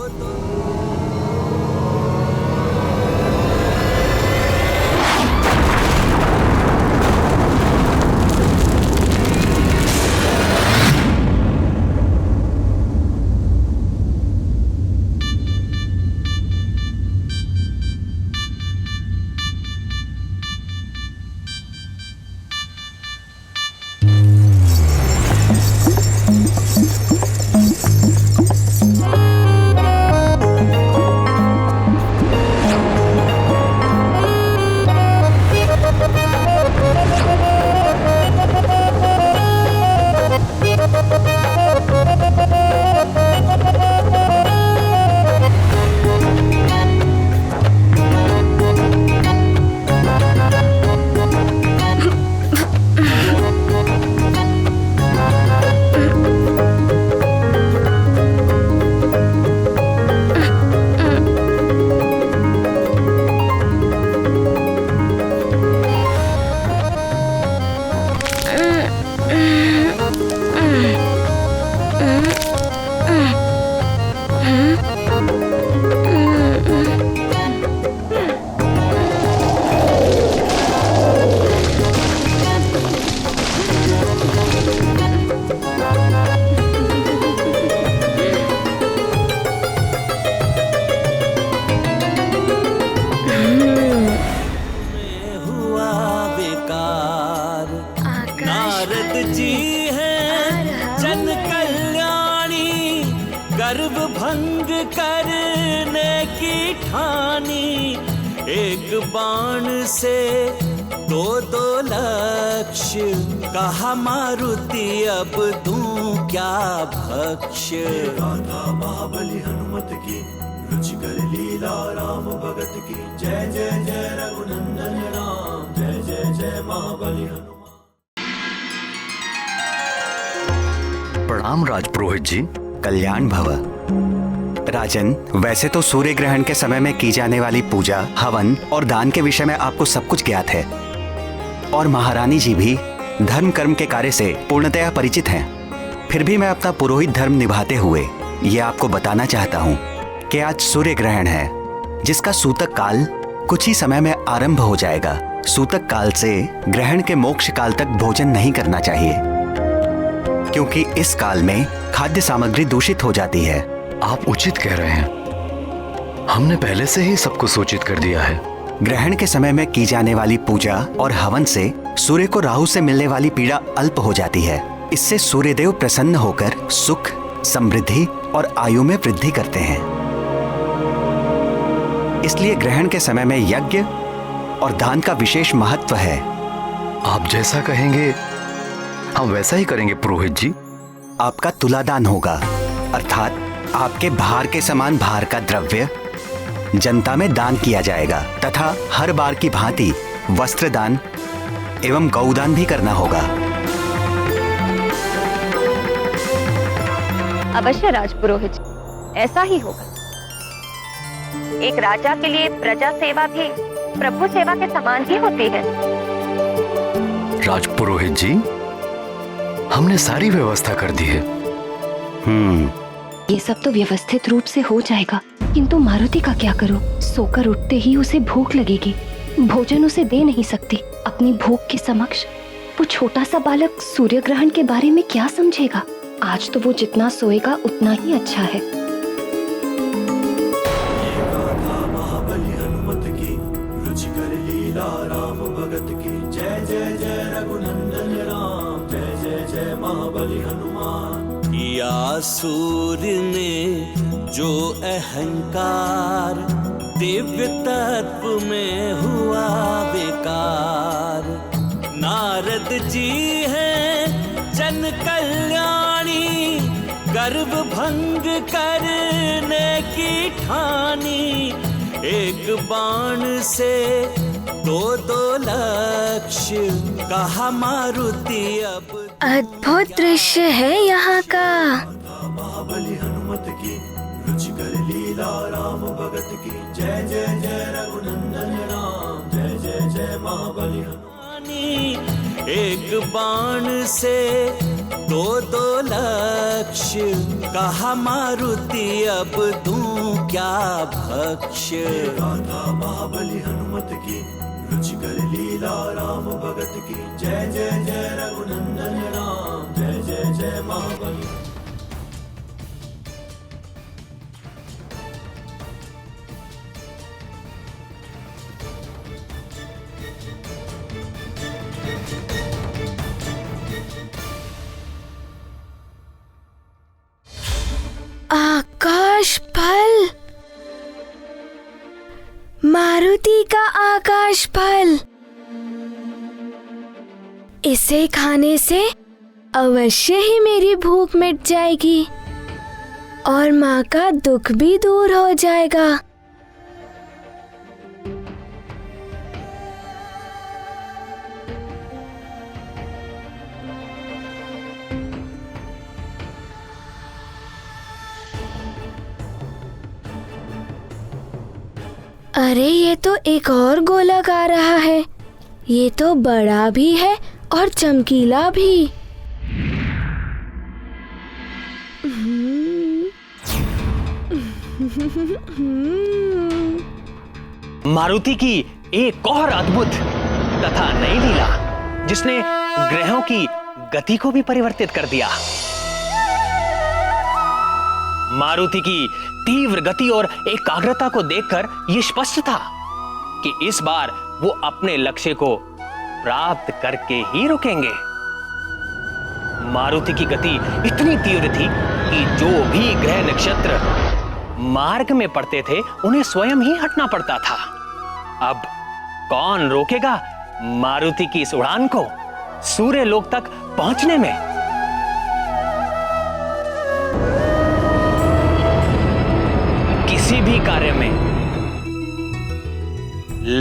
नारद जी हैं जन कल्याणी, गर्व भंग करने की ठानी। एक बाण से दो लक्ष्य, कहा मारुति अब दूं क्या भक्ष्य। गाथा महाबली हनुमत की, रुचिकर लीला राम भगत की। जय जय जय रघुनंदन राम, जय जय जय महाबली हनुमान। प्रणाम राजपुरोहित जी। कल्याण भव। राजन, वैसे तो सूर्य ग्रहण के समय में की जाने वाली पूजा, हवन और दान के विषय में आपको सब कुछ ज्ञात है, और महारानी जी भी धर्म कर्म के कार्य से पूर्णतया परिचित हैं। फिर भी मैं अपना पुरोहित धर्म निभाते हुए ये आपको बताना चाहता हूँ कि आज सूर्य ग्रहण है, जिसका सूतक काल कुछ ही समय में आरंभ हो जाएगा। सूतक काल से ग्रहण के मोक्ष काल तक भोजन नहीं करना चाहिए, क्योंकि इस काल में खाद्य सामग्री दूषित हो जाती है। आप उचित कह रहे हैं, हमने पहले से ही सबको सूचित कर दिया है। ग्रहण के समय में की जाने वाली पूजा और हवन से सूर्य को राहु से मिलने वाली पीड़ा अल्प हो जाती है। इससे सूर्यदेव प्रसन्न होकर सुख, समृद्धि और आयु में वृद्धि करते हैं। इसलिए ग्रहण के समय में यज्ञ और दान का विशेष महत्व है। आप जैसा कहेंगे हम वैसा ही करेंगे पुरोहित जी। आपका तुलादान होगा, अर्थात आपके भार के समान भार का द्रव्य जनता में दान किया जाएगा, तथा हर बार की भांति वस्त्र दान एवं गौदान भी करना होगा। अवश्य राजपुरोहित, ऐसा ही होगा। एक राजा के लिए प्रजा सेवा भी प्रभु सेवा के समान ही होती है। राजपुरोहित जी, हमने सारी व्यवस्था कर दी है। ये सब तो व्यवस्थित रूप से हो जाएगा, किंतु मारुति का क्या करूं? सोकर उठते ही उसे भूख लगेगी, भोजन उसे दे नहीं सकती। अपनी भूख के समक्ष वो छोटा सा बालक सूर्य ग्रहण के बारे में क्या समझेगा? आज तो वो जितना सोएगा उतना ही अच्छा है। महाबली हनुमत की, रुचिकर लीला राम भगत की। जय जय जय रघुनंदन राम, जय जय जय महाबली हनुमान। किया सूर्य ने जो अहंकार, दिव्य तत्व में हुआ बेकार। नारद जी हैं जन कल्याणी, गर्व भंग करने की ठानी। एक बाण से दो लक्ष्य, कहा मारुति अब। अद्भुत दृश्य है यहाँ का। महाबली हनुमत की, रुचिकर लीला राम भगत की। जय जय जय रघुनंदन राम, जय जय जय महाबली हनुमान। एक बाण से दो लक्ष्य, कहा मारुति अब दूं क्या भक्ष्य। गाथा महाबली हनुमत की, रुचिकर लीला राम भगत की। जय जय जय रघुनंदन राम, जय जय जय महाबली। आकाश फल, मारुति का आकाश फल। इसे खाने से अवश्य ही मेरी भूख मिट जाएगी और माँ का दुख भी दूर हो जाएगा। अरे ये तो एक और गोलक आ रहा है। ये तो बड़ा भी है और चमकीला भी। मारुति की एक और अद्भुत तथा नई लीला, जिसने ग्रहों की गति को भी परिवर्तित कर दिया। मारुति की तीव्र गति और एकाग्रता को देखकर यह स्पष्ट था कि इस बार वो अपने लक्ष्य को प्राप्त करके ही रुकेंगे। मारुति की गति इतनी तीव्र थी कि जो भी ग्रह नक्षत्र मार्ग में पड़ते थे उन्हें स्वयं ही हटना पड़ता था। अब कौन रोकेगा मारुति की इस उड़ान को सूर्य लोक तक पहुंचने में? किसी भी कार्य में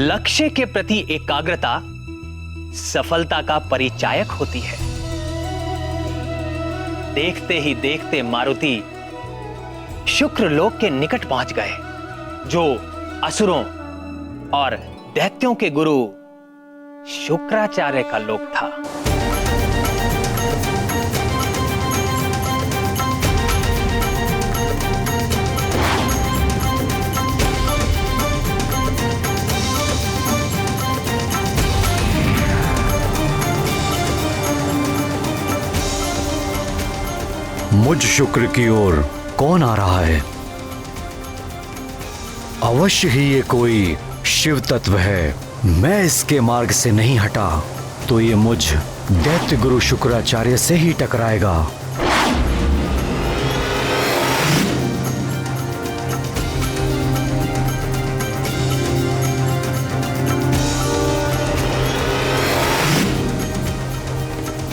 लक्ष्य के प्रति एकाग्रता सफलता का परिचायक होती है। देखते ही देखते मारुति शुक्र लोक के निकट पहुंच गए, जो असुरों और दैत्यों के गुरु शुक्राचार्य का लोक था। मुझ शुक्र की ओर कौन आ रहा है? अवश्य ही ये कोई शिव तत्व है। मैं इसके मार्ग से नहीं हटा तो ये मुझ दैत्य गुरु शुक्राचार्य से ही टकराएगा।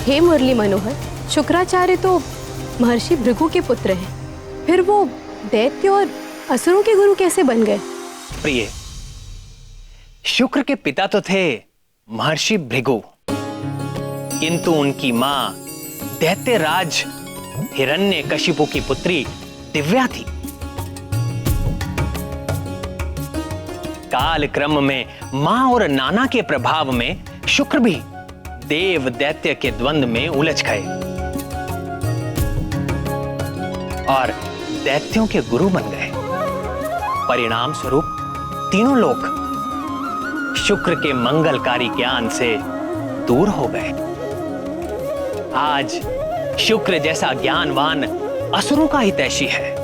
हे मुरली मनोहर, शुक्राचार्य तो महर्षि भृगु के पुत्र हैं, फिर वो दैत्य और असुरों के गुरु कैसे बन गए? प्रिय, शुक्र के पिता तो थे महर्षि भृगु, किंतु उनकी मां दैत्यराज हिरण्यकशिपु की पुत्री दिव्या थी। काल क्रम में मां और नाना के प्रभाव में शुक्र भी देव दैत्य के द्वंद्व में उलझ गए और दैत्यों के गुरु बन गए। परिणाम स्वरूप तीनों लोग शुक्र के मंगलकारी ज्ञान से दूर हो गए। आज शुक्र जैसा ज्ञानवान असुरों का हितैषी है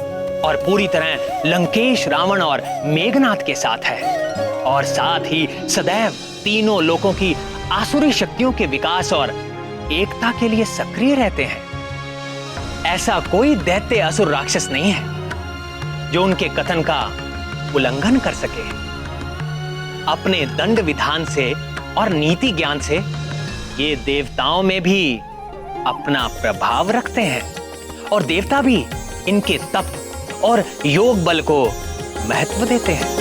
और पूरी तरह लंकेश, रावण और मेघनाथ के साथ है, और साथ ही सदैव तीनों लोगों की आसुरी शक्तियों के विकास और एकता के लिए सक्रिय रहते हैं। ऐसा कोई दैत्य असुर राक्षस नहीं है जो उनके कथन का उल्लंघन कर सके। अपने दंड विधान से और नीति ज्ञान से ये देवताओं में भी अपना प्रभाव रखते हैं, और देवता भी इनके तप और योग बल को महत्व देते हैं।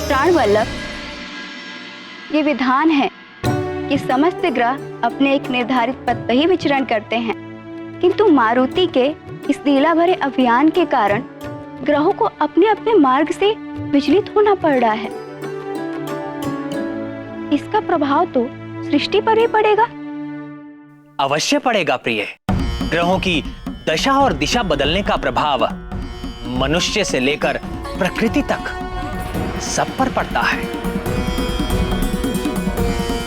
प्राणवल्लभ, ये विधान है कि समस्त ग्रह अपने एक निर्धारित पथ पर ही विचरण करते हैं, किंतु मारुति के इस लीला भरे अभियान के कारण ग्रहों को अपने अपने मार्ग से विचलित होना पड़ रहा है। इसका प्रभाव तो सृष्टि पर ही पड़ेगा। अवश्य पड़ेगा प्रिय। ग्रहों की दशा और दिशा बदलने का प्रभाव मनुष्य से लेकर प्रकृति तक सब पर पड़ता है।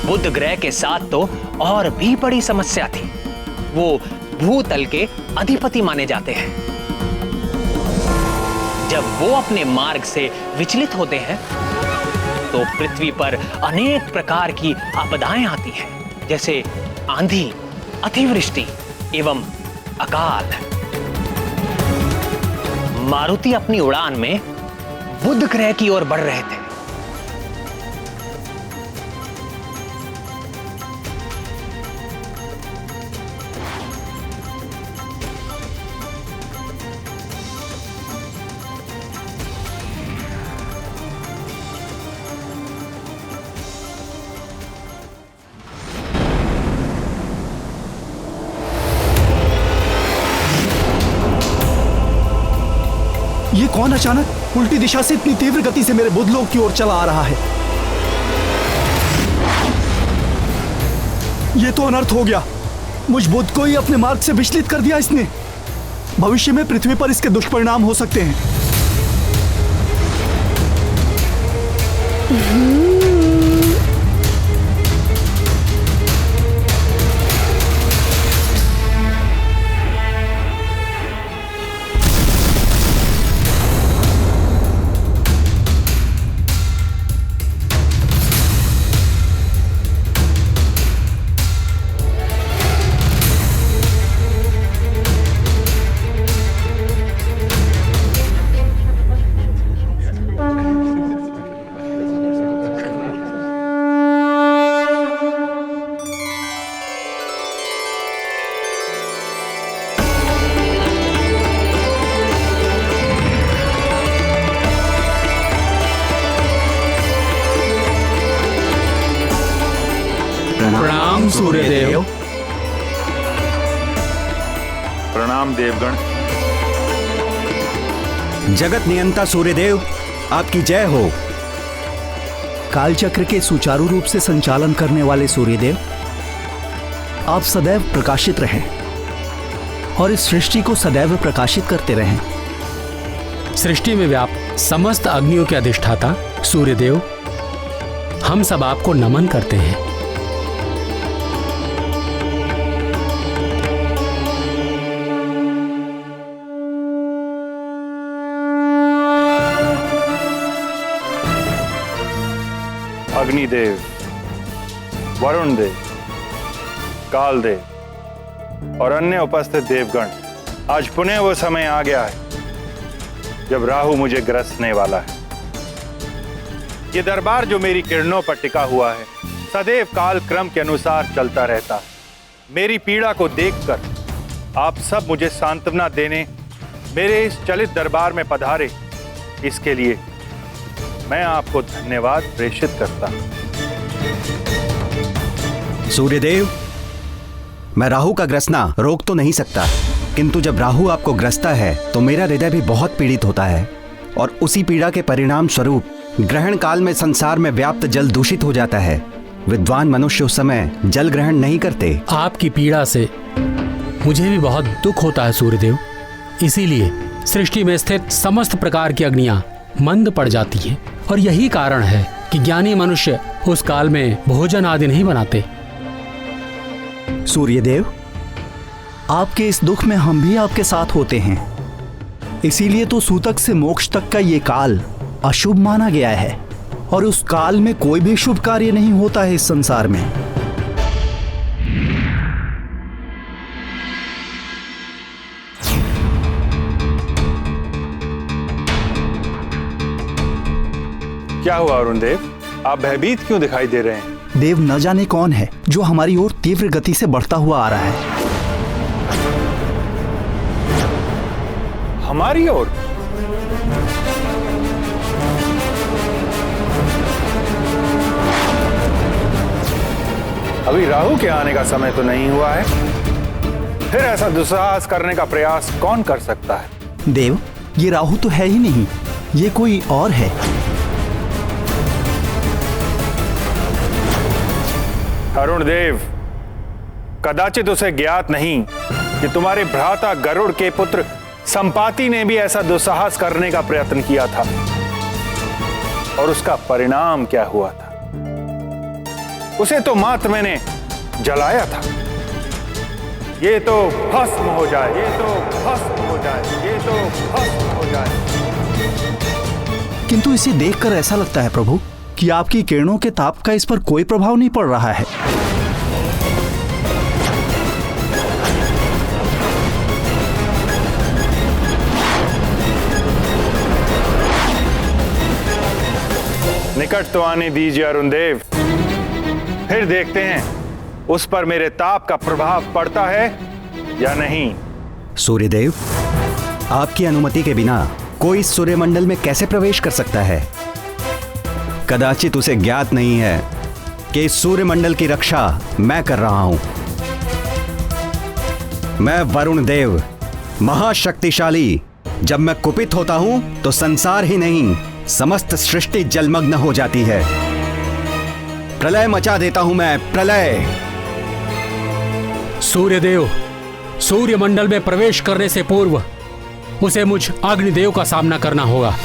बुध ग्रह के साथ तो और भी बड़ी समस्या थी। वो भूतल के अधिपति माने जाते हैं। जब वो अपने मार्ग से विचलित होते हैं तो पृथ्वी पर अनेक प्रकार की आपदाएं आती हैं, जैसे आंधी, अतिवृष्टि एवं अकाल। मारुति अपनी उड़ान में बुध ग्रह की ओर बढ़ रहे थे। ये कौन अचानक उल्टी दिशा से इतनी तीव्र गति से मेरे बुध लोक की ओर चला आ रहा है? ये तो अनर्थ हो गया। मुझ बुध को ही अपने मार्ग से विचलित कर दिया इसने। भविष्य में पृथ्वी पर इसके दुष्परिणाम हो सकते हैं। प्रणाम सूर्यदेव। प्रणाम देवगण। जगत नियंता सूर्यदेव, आपकी जय हो। कालचक्र के सुचारू रूप से संचालन करने वाले सूर्यदेव, आप सदैव प्रकाशित रहें और इस सृष्टि को सदैव प्रकाशित करते रहें। सृष्टि में व्याप्त समस्त अग्नियों के अधिष्ठाता सूर्यदेव, हम सब आपको नमन करते हैं। अग्निदेव, वरुण देव, कालदेव और अन्य उपस्थित देवगण, आज पुनः वो समय आ गया है जब राहु मुझे ग्रसने वाला है। ये दरबार जो मेरी किरणों पर टिका हुआ है, सदैव काल क्रम के अनुसार चलता रहता है। मेरी पीड़ा को देखकर आप सब मुझे सांत्वना देने मेरे इस चलित दरबार में पधारे, इसके लिए मैं आपको धन्यवाद प्रेषित करता हूं। सूर्यदेव, मैं राहु का ग्रसना रोक तो नहीं सकता, किंतु जब राहु आपको ग्रसता है तो मेरा हृदय भी बहुत पीड़ित होता है और उसी पीड़ा के परिणाम स्वरूप ग्रहण काल में संसार में व्याप्त जल दूषित हो जाता है। विद्वान मनुष्य उस समय जल ग्रहण नहीं करते। आपकी पीड़ा से मुझे भी बहुत दुख होता है सूर्यदेव, इसीलिए सृष्टि में स्थित समस्त प्रकार की अग्नियां मंद पड़ जाती हैं और यही कारण है कि ज्ञानी मनुष्य उस काल में भोजन आदि नहीं बनाते। सूर्यदेव, आपके इस दुख में हम भी आपके साथ होते हैं, इसीलिए तो सूतक से मोक्ष तक का ये काल अशुभ माना गया है और उस काल में कोई भी शुभ कार्य नहीं होता है इस संसार में। क्या हुआ अरुण देव, आप भयभीत क्यों दिखाई दे रहे हैं? देव, न जाने कौन है जो हमारी ओर तीव्र गति से बढ़ता हुआ आ रहा है। हमारी ओर? अभी राहु के आने का समय तो नहीं हुआ है, फिर ऐसा दुस्साहस करने का प्रयास कौन कर सकता है? देव, ये राहु तो है ही नहीं, ये कोई और है। अरुण देव, कदाचित उसे ज्ञात नहीं कि तुम्हारे भ्राता गरुड़ के पुत्र संपाति ने भी ऐसा दुस्साहस करने का प्रयत्न किया था और उसका परिणाम क्या हुआ था। उसे तो मात्र मैंने जलाया था। ये तो भस्म हो जाए, ये तो भस्म हो जाए, ये तो भस्म हो जाए। किंतु इसे देखकर ऐसा लगता है प्रभु कि आपकी किरणों के ताप का इस पर कोई प्रभाव नहीं पड़ रहा है। निकट तो आने दीजिए अरुण देव, फिर देखते हैं उस पर मेरे ताप का प्रभाव पड़ता है या नहीं। सूर्यदेव, आपकी अनुमति के बिना कोई सूर्यमंडल में कैसे प्रवेश कर सकता है? कदाचित उसे ज्ञात नहीं है कि इस सूर्यमंडल की रक्षा मैं कर रहा हूं। मैं वरुण देव, महाशक्तिशाली, जब मैं कुपित होता हूं तो संसार ही नहीं समस्त सृष्टि जलमग्न हो जाती है। प्रलय मचा देता हूं मैं, प्रलय। सूर्यदेव, सूर्यमंडल में प्रवेश करने से पूर्व उसे मुझ अग्निदेव का सामना करना होगा।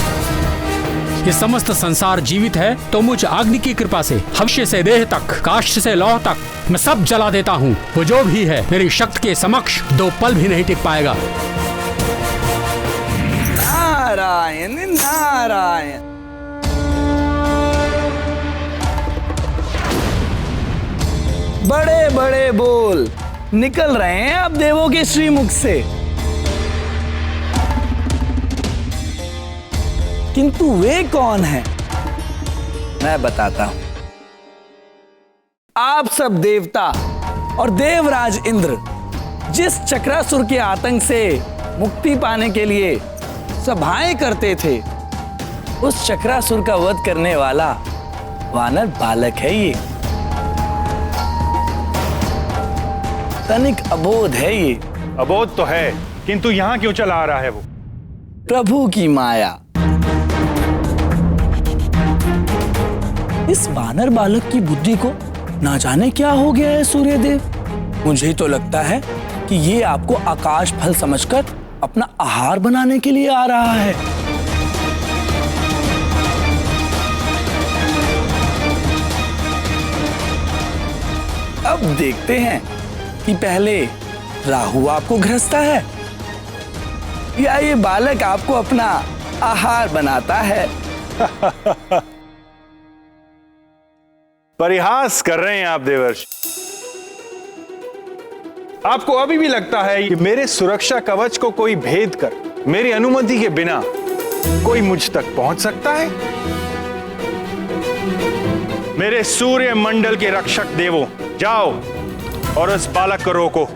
ये समस्त संसार जीवित है तो मुझ अग्नि की कृपा से हव्य से देह तक, काष्ठ से लौह तक मैं सब जला देता हूँ। वो जो भी है मेरी शक्ति के समक्ष 2 पल भी नहीं टिक पाएगा। नारायण नारायण। बड़े बड़े बोल निकल रहे हैं अब देवों के श्रीमुख से, किंतु वे कौन हैं? मैं बताता हूं। आप सब देवता और देवराज इंद्र जिस चक्रासुर के आतंक से मुक्ति पाने के लिए सभाएं करते थे, उस चक्रासुर का वध करने वाला वानर बालक है ये। तनिक अबोध है ये। अबोध तो है, किंतु यहाँ क्यों चला आ रहा है वो? प्रभु की माया। इस वानर बालक की बुद्धि को ना जाने क्या हो गया है सूर्यदेव। मुझे तो लगता है कि ये आपको आकाश फल समझकर अपना आहार बनाने के लिए आ रहा है। अब देखते हैं कि पहले राहु आपको ग्रसता है या ये बालक आपको अपना आहार बनाता है। परिहास कर रहे हैं आप देवर्षि। आपको अभी भी लगता है कि मेरे सुरक्षा कवच को कोई भेद कर मेरी अनुमति के बिना कोई मुझ तक पहुंच सकता है? मेरे सूर्य मंडल के रक्षक देवों, जाओ और उस बालक को रोको।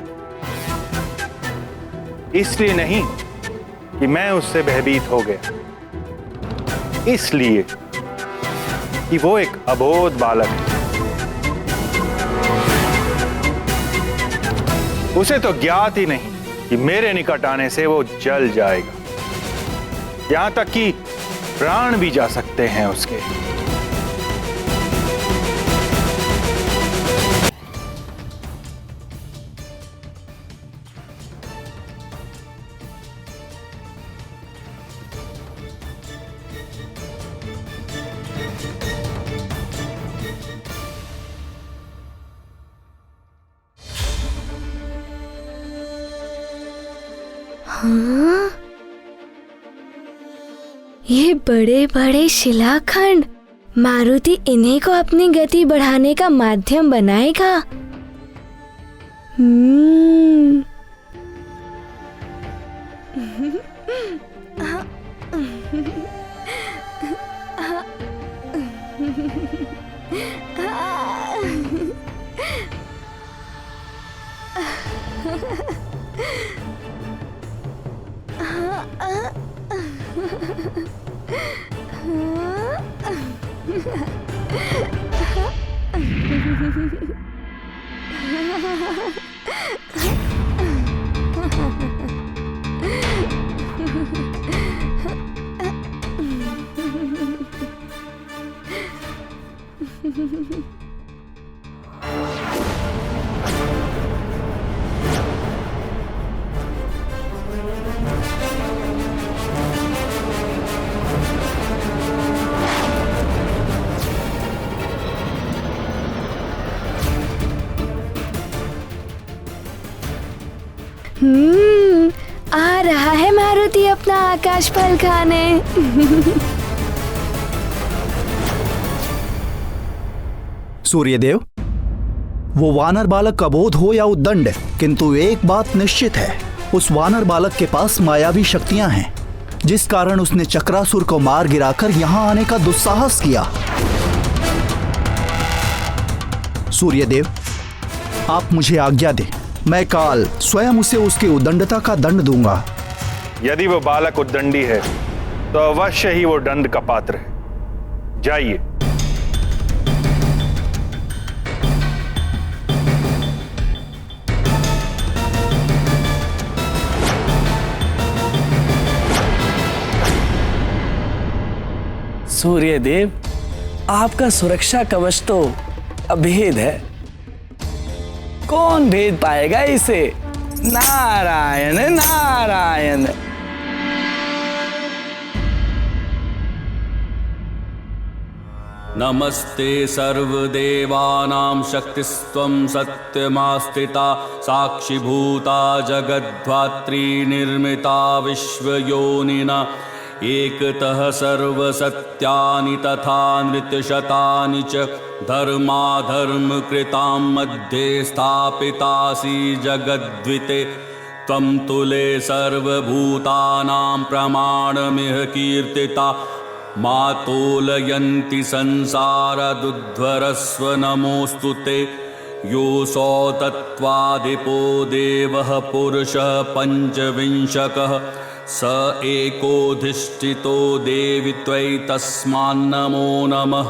इसलिए नहीं कि मैं उससे भयभीत हो गया, इसलिए कि वो एक अबोध बालक है। उसे तो ज्ञात ही नहीं कि मेरे निकट आने से वो जल जाएगा, यहां तक कि प्राण भी जा सकते हैं उसके। हाँ? ये बड़े बड़े शिलाखंड, मारुति इन्हीं को अपनी गति बढ़ाने का माध्यम बनाएगा। आ रहा है मारुति अपना आकाश फल खाने। सूर्यदेव, वो वानर बालक अबोध हो या उद्दंड, किंतु एक बात निश्चित है, उस वानर बालक के पास मायावी शक्तियां हैं, जिस कारण उसने चक्रासुर को मार गिराकर यहां आने का दुस्साहस किया। सूर्यदेव, आप मुझे आज्ञा दें, मैं काल स्वयं उसे उसकी उद्दंडता का दंड दूंगा। यदि वो बालक उद्दंडी है तो अवश्य ही वो दंड का पात्र है। जाइए। सूर्यदेव, आपका सुरक्षा कवच तो अभेद है, कौन भेद पाएगा इसे? नारायण नारायण। नमस्ते सर्वदेवानां शक्तिस्त्वं सत्यमास्थिता साक्षिभूता जगद्धात्री निर्मिता विश्वयोनिना एकतः सर्वसत्यानि तथा नृत्यशतानि च धर्माधर्मकृतां मध्ये स्थापितासि जगद्विते त्वं तुले सर्वभूतानां प्रमाणमिह कीर्तिता मातोलयन्ति संसारदुध्वरस्व नमोऽस्तु ते योऽसौ तत्त्वादिपो देवः पुरुषः पञ्चविंशकः स एकोधिष्ठितो देवि त्वयि तस्मान्नमो नमः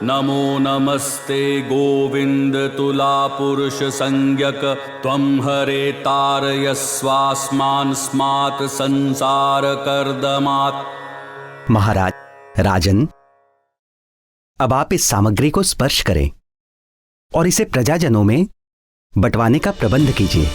नमो नमस्ते गोविंद तुला पुरुष संज्ञक त्वं हरे तारयस्वास्मान् स्मात् संसार कर्दमात्। महाराज, राजन, अब आप इस सामग्री को स्पर्श करें और इसे प्रजाजनों में बंटवाने का प्रबंध कीजिए।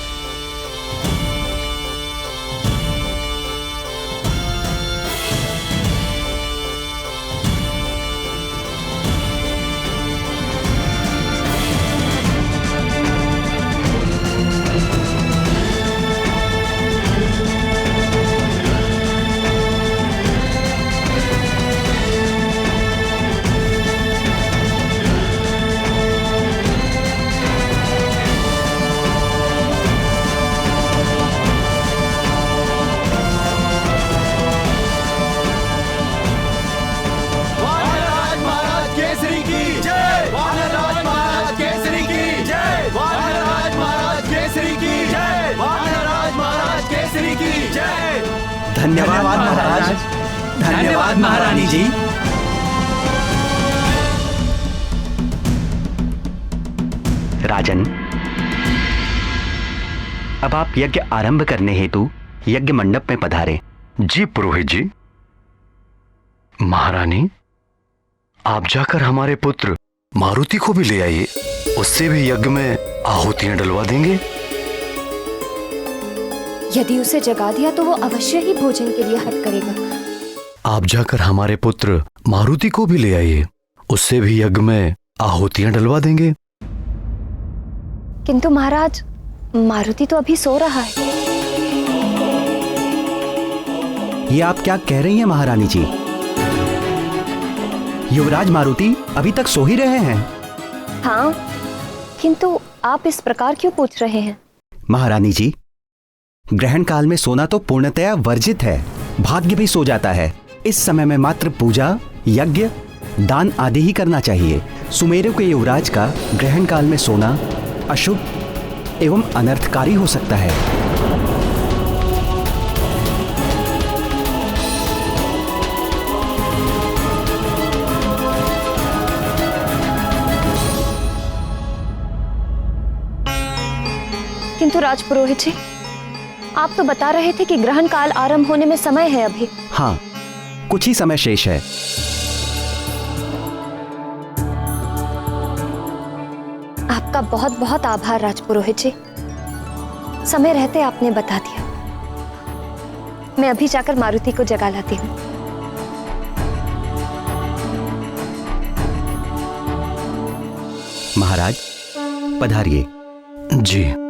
धन्यवाद महाराज। धन्यवाद महारानी जी। राजन, अब आप यज्ञ आरंभ करने हेतु यज्ञ मंडप में पधारें। जी पुरोहित जी। महारानी, आप जाकर हमारे पुत्र मारुति को भी ले आइए, उससे भी यज्ञ में आहुतियां डलवा देंगे। यदि उसे जगा दिया तो वो अवश्य ही भोजन के लिए हट करेगा। आप जाकर हमारे पुत्र मारुति को भी ले आइए, उससे भी यज्ञ में आहुतियां डलवा देंगे। किंतु महाराज, मारुति तो अभी सो रहा है। ये आप क्या कह रही हैं महारानी जी? युवराज मारुति अभी तक सो ही रहे हैं। हाँ, किंतु आप इस प्रकार क्यों पूछ रहे हैं? महारानी जी, ग्रहण काल में सोना तो पूर्णतया वर्जित है। भाग्य भी सो जाता है। इस समय में मात्र पूजा, यज्ञ, दान आदि ही करना चाहिए। सुमेरु के युवराज का ग्रहण काल में सोना अशुभ एवं अनर्थकारी हो सकता है। किंतु राजपुरोहित जी, आप तो बता रहे थे कि ग्रहण काल आरंभ होने में समय है अभी। हाँ, कुछ ही समय शेष है। आपका बहुत बहुत आभार राजपुरोहित जी। समय रहते आपने बता दिया। मैं अभी जाकर मारुति को जगा लाती हूँ। महाराज, पधारिए। जी।